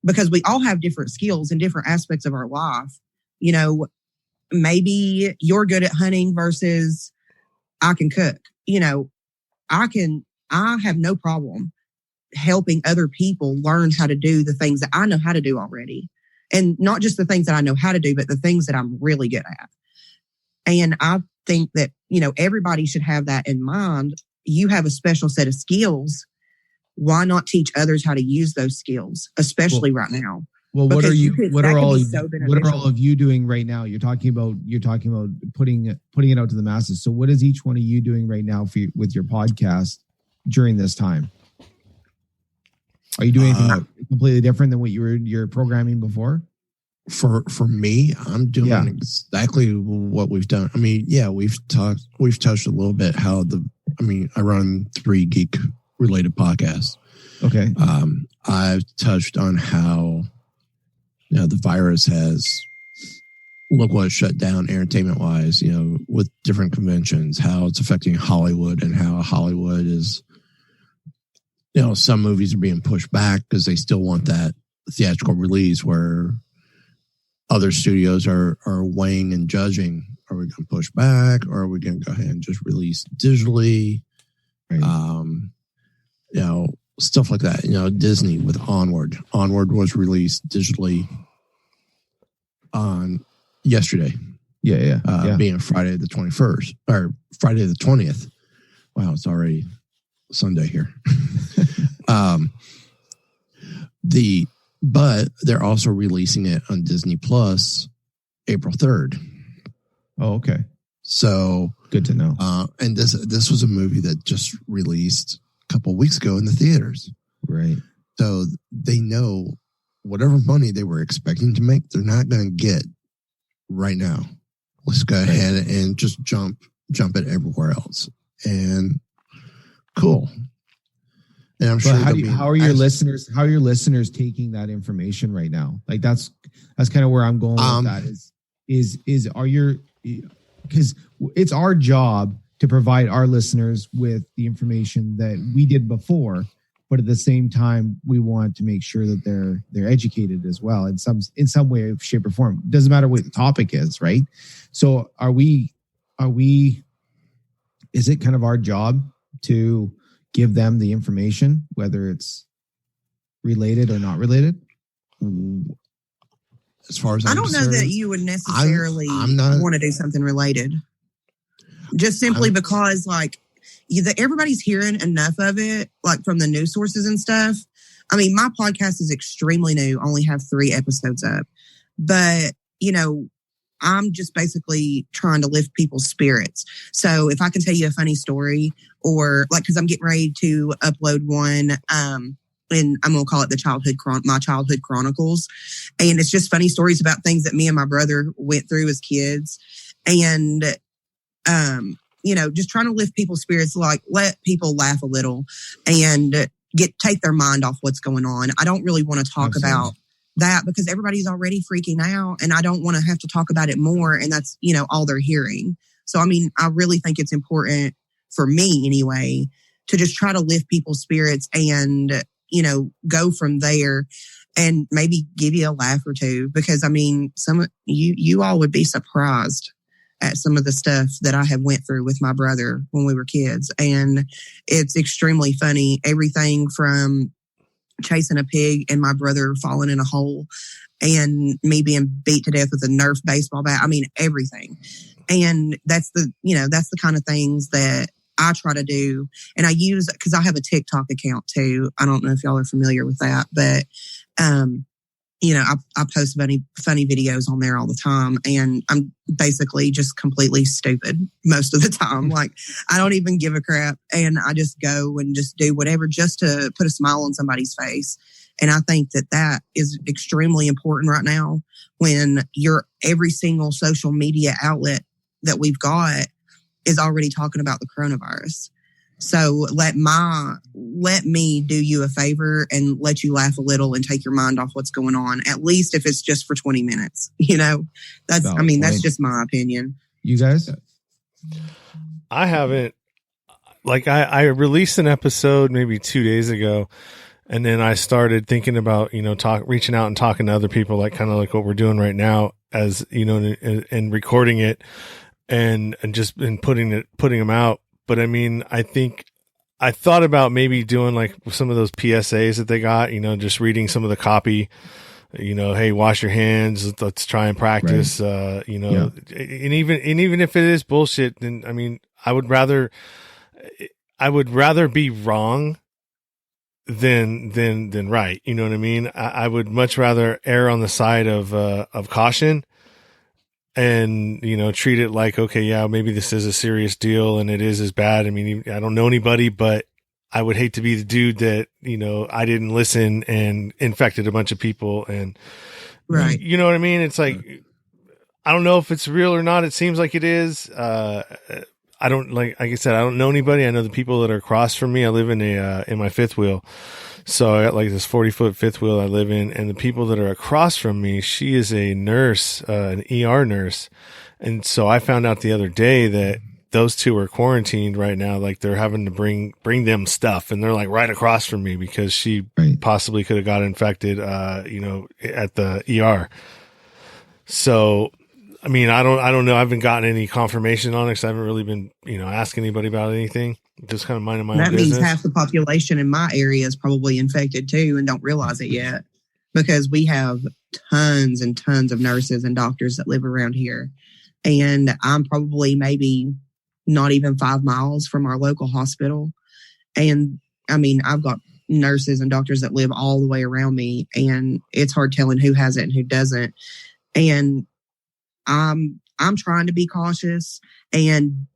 Because we all have different skills in different aspects of our life. Maybe you're good at hunting versus I can cook. I have no problem helping other people learn how to do the things that I know how to do already. And not just the things that I know how to do, but the things that I'm really good at. And I think that, everybody should have that in mind. You have a special set of skills. Why not teach others how to use those skills, especially right now? Well, what are all of you doing right now? You're talking about putting it out to the masses. So what is each one of you doing right now with your podcast during this time? Are you doing anything completely different than what you're programming before? For me, I'm doing exactly what we've done. We've touched a little bit how I run 3 geek related podcasts. Okay. I've touched on how the virus has shut down entertainment wise, with different conventions, how it's affecting Hollywood and how Hollywood is, some movies are being pushed back because they still want that theatrical release where other studios are weighing and judging. Are we going to push back or are we going to go ahead and just release digitally? Right. Stuff like that. Disney with Onward. Onward was released digitally on yesterday. Yeah. Being Friday the 21st or Friday the 20th. Wow, it's already Sunday here. But they're also releasing it on Disney Plus April 3rd. Oh, okay. So good to know. And this was a movie that just released a couple of weeks ago in the theaters. Right. So they know whatever money they were expecting to make, they're not going to get right now. Let's go ahead and just jump it everywhere else. And cool. And I'm sure how are your listeners taking that information right now? Like that's kind of where I'm going with that because it's our job to provide our listeners with the information that we did before, but at the same time we want to make sure that they're educated as well in some way, shape, or form. Doesn't matter what the topic is, right? So are we is it kind of our job to give them the information, whether it's related or not related? As far as I don't know that you would necessarily want to do something related. Just simply because everybody's hearing enough of it, like from the news sources and stuff. My podcast is extremely new. Only have 3 episodes up. But, I'm just basically trying to lift people's spirits. So if I can tell you a funny story, or because I'm getting ready to upload one, and I'm going to call it my childhood chronicles. And it's just funny stories about things that me and my brother went through as kids. And, just trying to lift people's spirits, let people laugh a little and take their mind off what's going on. I don't really want to talk about that because everybody's already freaking out, and I don't want to have to talk about it more. And that's, all they're hearing. So, I really think it's important for me anyway, to just try to lift people's spirits and, go from there and maybe give you a laugh or two, because some you all would be surprised at some of the stuff that I have went through with my brother when we were kids. And it's extremely funny. Everything from chasing a pig and my brother falling in a hole and me being beat to death with a Nerf baseball bat. Everything. And that's the kind of things that I try to do. And I use, because I have a TikTok account too. I don't know if y'all are familiar with that, but, I post funny videos on there all the time, and I'm basically just completely stupid most of the time. I don't even give a crap, and I just go and just do whatever just to put a smile on somebody's face. And I think that is extremely important right now, when every single social media outlet that we've got is already talking about the coronavirus. So let me do you a favor and let you laugh a little and take your mind off what's going on, at least if it's just for 20 minutes. That's just my opinion. You guys? I haven't, I released an episode maybe 2 days ago, and then I started thinking about, reaching out and talking to other people, kind of like what we're doing right now, as, and recording it and just putting them out. But I think I thought about maybe doing some of those PSAs that they got, just reading some of the copy, hey, wash your hands. Let's try and practice, yeah. And even if it is bullshit, then, I would rather be wrong than right. You know what I mean? I would much rather err on the side of caution, and, treat it like, okay, yeah, maybe this is a serious deal and it is as bad. I don't know anybody, but I would hate to be the dude that, I didn't listen and infected a bunch of people. And, right. You know what I mean? It's I don't know if it's real or not. It seems like it is. I don't, like I said, I don't know anybody. I know the people that are across from me. I live in my fifth wheel. So I got this 40-foot fifth wheel I live in, and the people that are across from me, she is a nurse, an ER nurse. And so I found out the other day that those two are quarantined right now. They're having to bring them stuff, and they're right across from me because she possibly could have got infected, at the ER. So, I don't know. I haven't gotten any confirmation on it because I haven't really been, asking anybody about anything. Just kind of minding my own business. That means half the population in my area is probably infected too and don't realize it yet, because we have tons and tons of nurses and doctors that live around here. And I'm probably maybe not even 5 miles from our local hospital. And I've got nurses and doctors that live all the way around me, and it's hard telling who has it and who doesn't. And I'm trying to be cautious, and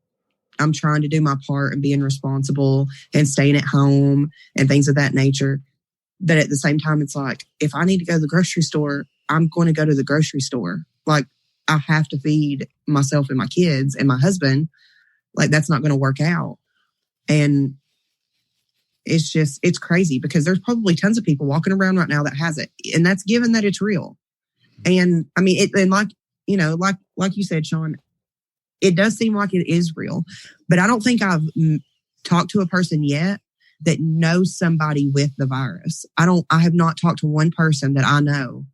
I'm trying to do my part and being responsible and staying at home and things of that nature. But at the same time, it's if I need to go to the grocery store, I'm going to go to the grocery store. I have to feed myself and my kids and my husband. That's not going to work out. And it's crazy, because there's probably tons of people walking around right now that has it. And that's given that it's real. And like you said, Sean, it does seem like it is real, but I don't think I've talked to a person yet that knows somebody with the virus. I have not talked to one person that I know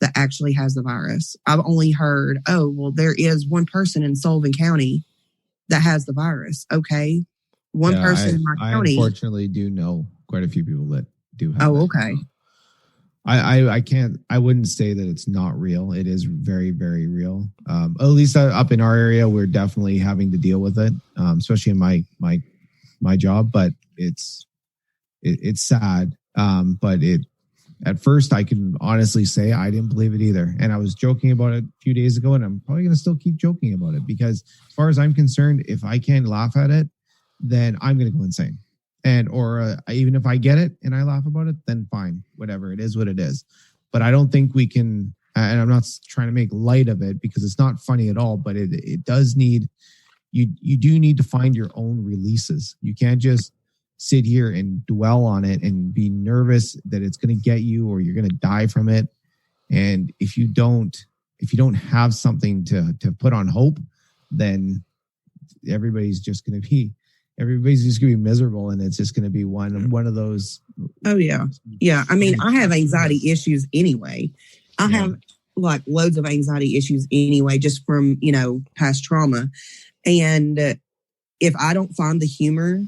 that actually has the virus. I've only heard, there is one person in Sullivan County that has the virus. Okay. One person in my county. I unfortunately do know quite a few people that do have it. Okay. I wouldn't say that it's not real. It is very, very real. At least up in our area, we're definitely having to deal with it, especially in my job. But it's sad. But At first, I can honestly say I didn't believe it either. And I was joking about it a few days ago, and I'm probably going to still keep joking about it because as far as I'm concerned, if I can't laugh at it, then I'm going to go insane. Or even if I get it and I laugh about it, then fine, whatever. It is what it is. But I don't think we can, and I'm not trying to make light of it because it's not funny at all, but it does need, you do need to find your own releases. You can't just sit here and dwell on it and be nervous that it's going to get you or you're going to die from it. And if you don't have something to put on hope, then everybody's just going to be miserable, and it's just going to be one of those. Oh yeah. I mean, I have anxiety issues anyway. I have like loads of anxiety issues anyway, just from, past trauma. And if I don't find the humor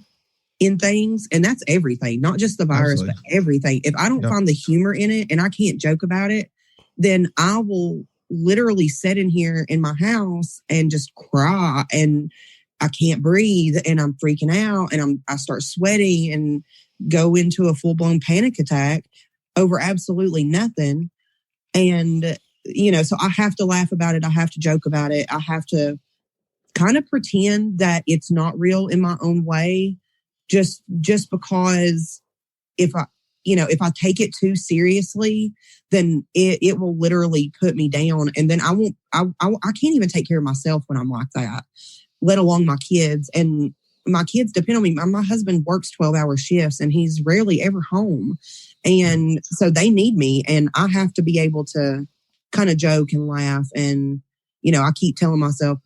in things, and that's everything, not just the virus, but everything. If I don't find the humor in it and I can't joke about it, then I will literally sit in here in my house and just cry, and I can't breathe, and I'm freaking out, and I start sweating and go into a full-blown panic attack over absolutely nothing. And, so I have to laugh about it. I have to joke about it. I have to kind of pretend that it's not real in my own way. Just because if I take it too seriously, then it will literally put me down. And then I can't even take care of myself when I'm like that, let alone my kids. And my kids depend on me. My husband works 12-hour shifts and he's rarely ever home. And so they need me, and I have to be able to kind of joke and laugh. And, I keep telling myself,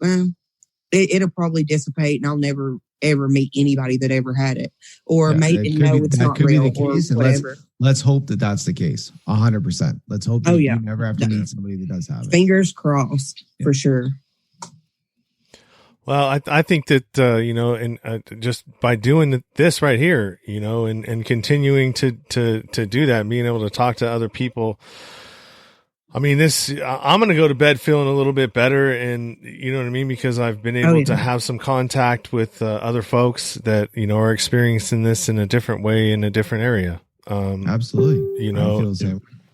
it'll probably dissipate and I'll never ever meet anybody that ever had it, or maybe it's not real, or whatever. Let's hope that that's the case. 100%. Let's hope that you never have to meet somebody that does have it. Fingers crossed for sure. Well, I think that, and just by doing this right here, and continuing to do that, being able to talk to other people. I mean, I'm going to go to bed feeling a little bit better, and you know what I mean? Because I've been able to have some contact with other folks that, are experiencing this in a different way in a different area. Absolutely.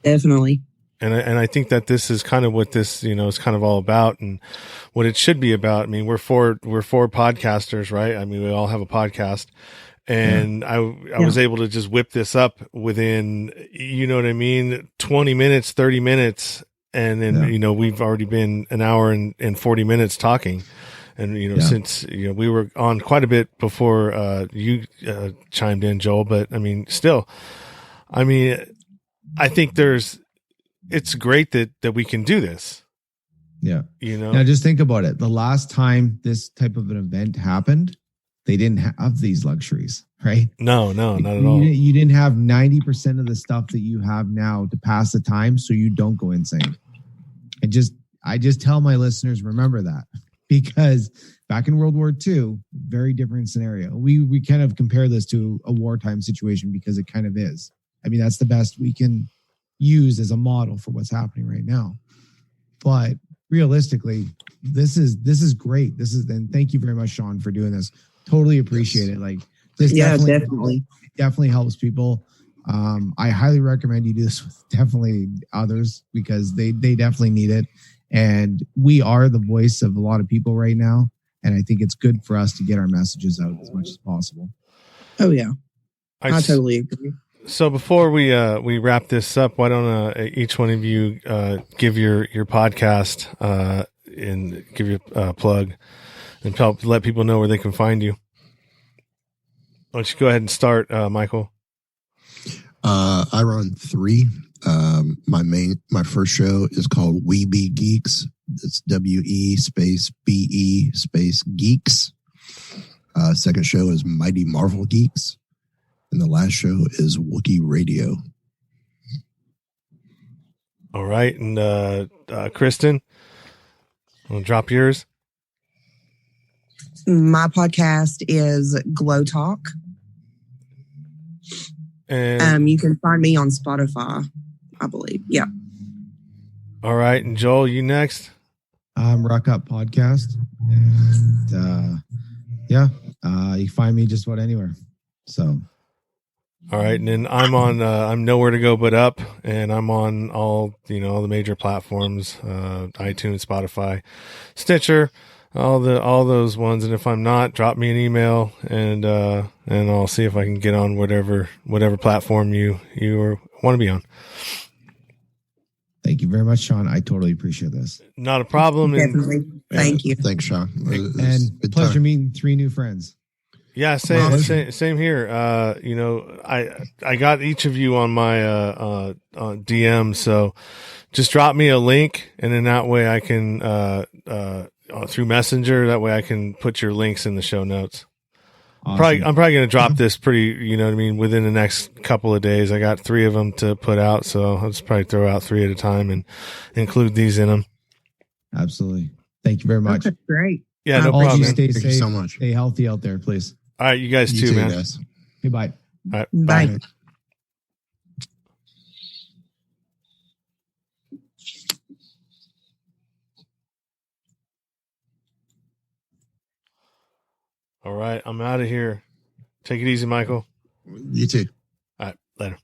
Definitely. And I think that this is kind of what this, is kind of all about, and what it should be about. I mean, we're four podcasters, right? I mean, we all have a podcast. And I was able to just whip this up within, 20 minutes, 30 minutes. And then, we've already been an hour and 40 minutes talking. And, since, we were on quite a bit before you chimed in, Joel. But I mean, still, I think it's great that we can do this. Yeah. Now just think about it. The last time this type of an event happened, they didn't have these luxuries, right? No, not at all. You didn't have 90% of the stuff that you have now to pass the time so you don't go insane. I just tell my listeners, remember that, because back in World War II, very different scenario. We kind of compare this to a wartime situation because it kind of is. I mean, that's the best we can use as a model for what's happening right now. But realistically, this is great. And thank you very much, Sean, for doing this. Totally appreciate it. Like this definitely helps people. I highly recommend you do this with definitely others, because they definitely need it. And we are the voice of a lot of people right now. And I think it's good for us to get our messages out as much as possible. Oh yeah. I totally agree. So before we wrap this up, why don't each one of you give your podcast and give your plug and let people know where they can find you. Why don't you go ahead and start, Michael? I run 3. My first show is called We Be Geeks. It's WE_BE Geeks. Second show is Mighty Marvel Geeks. And the last show is Wookiee Radio. All right. And Kristyn, want to drop yours? My podcast is Glow Talk. And you can find me on Spotify, I believe. Yeah. All right. And Joel, you next? Rock Up Podcast. And you can find me just about anywhere. So All right. And then I'm on, I'm nowhere to go but up, and I'm on all the major platforms, iTunes, Spotify, Stitcher, all those ones. And if I'm not, drop me an email and I'll see if I can get on whatever platform you want to be on. Thank you very much, Sean. I totally appreciate this. Not a problem. Definitely. Thank you. Thanks, Sean. And pleasure meeting 3 new friends. Yeah, same here. I got each of you on my DM, so just drop me a link, and then that way I can through Messenger. That way I can put your links in the show notes. Awesome. I'm probably going to drop this within the next couple of days. I got 3 of them to put out, so I'll just probably throw out 3 at a time and include these in them. Absolutely. Thank you very much. That's great. Yeah, no All problem. of you stay Thank safe. you so much. Stay healthy out there, please. All right, you guys too, man. Guys. Goodbye. All right, Bye. bye. All right, I'm out of here. Take it easy, Michael. You too. All right, later.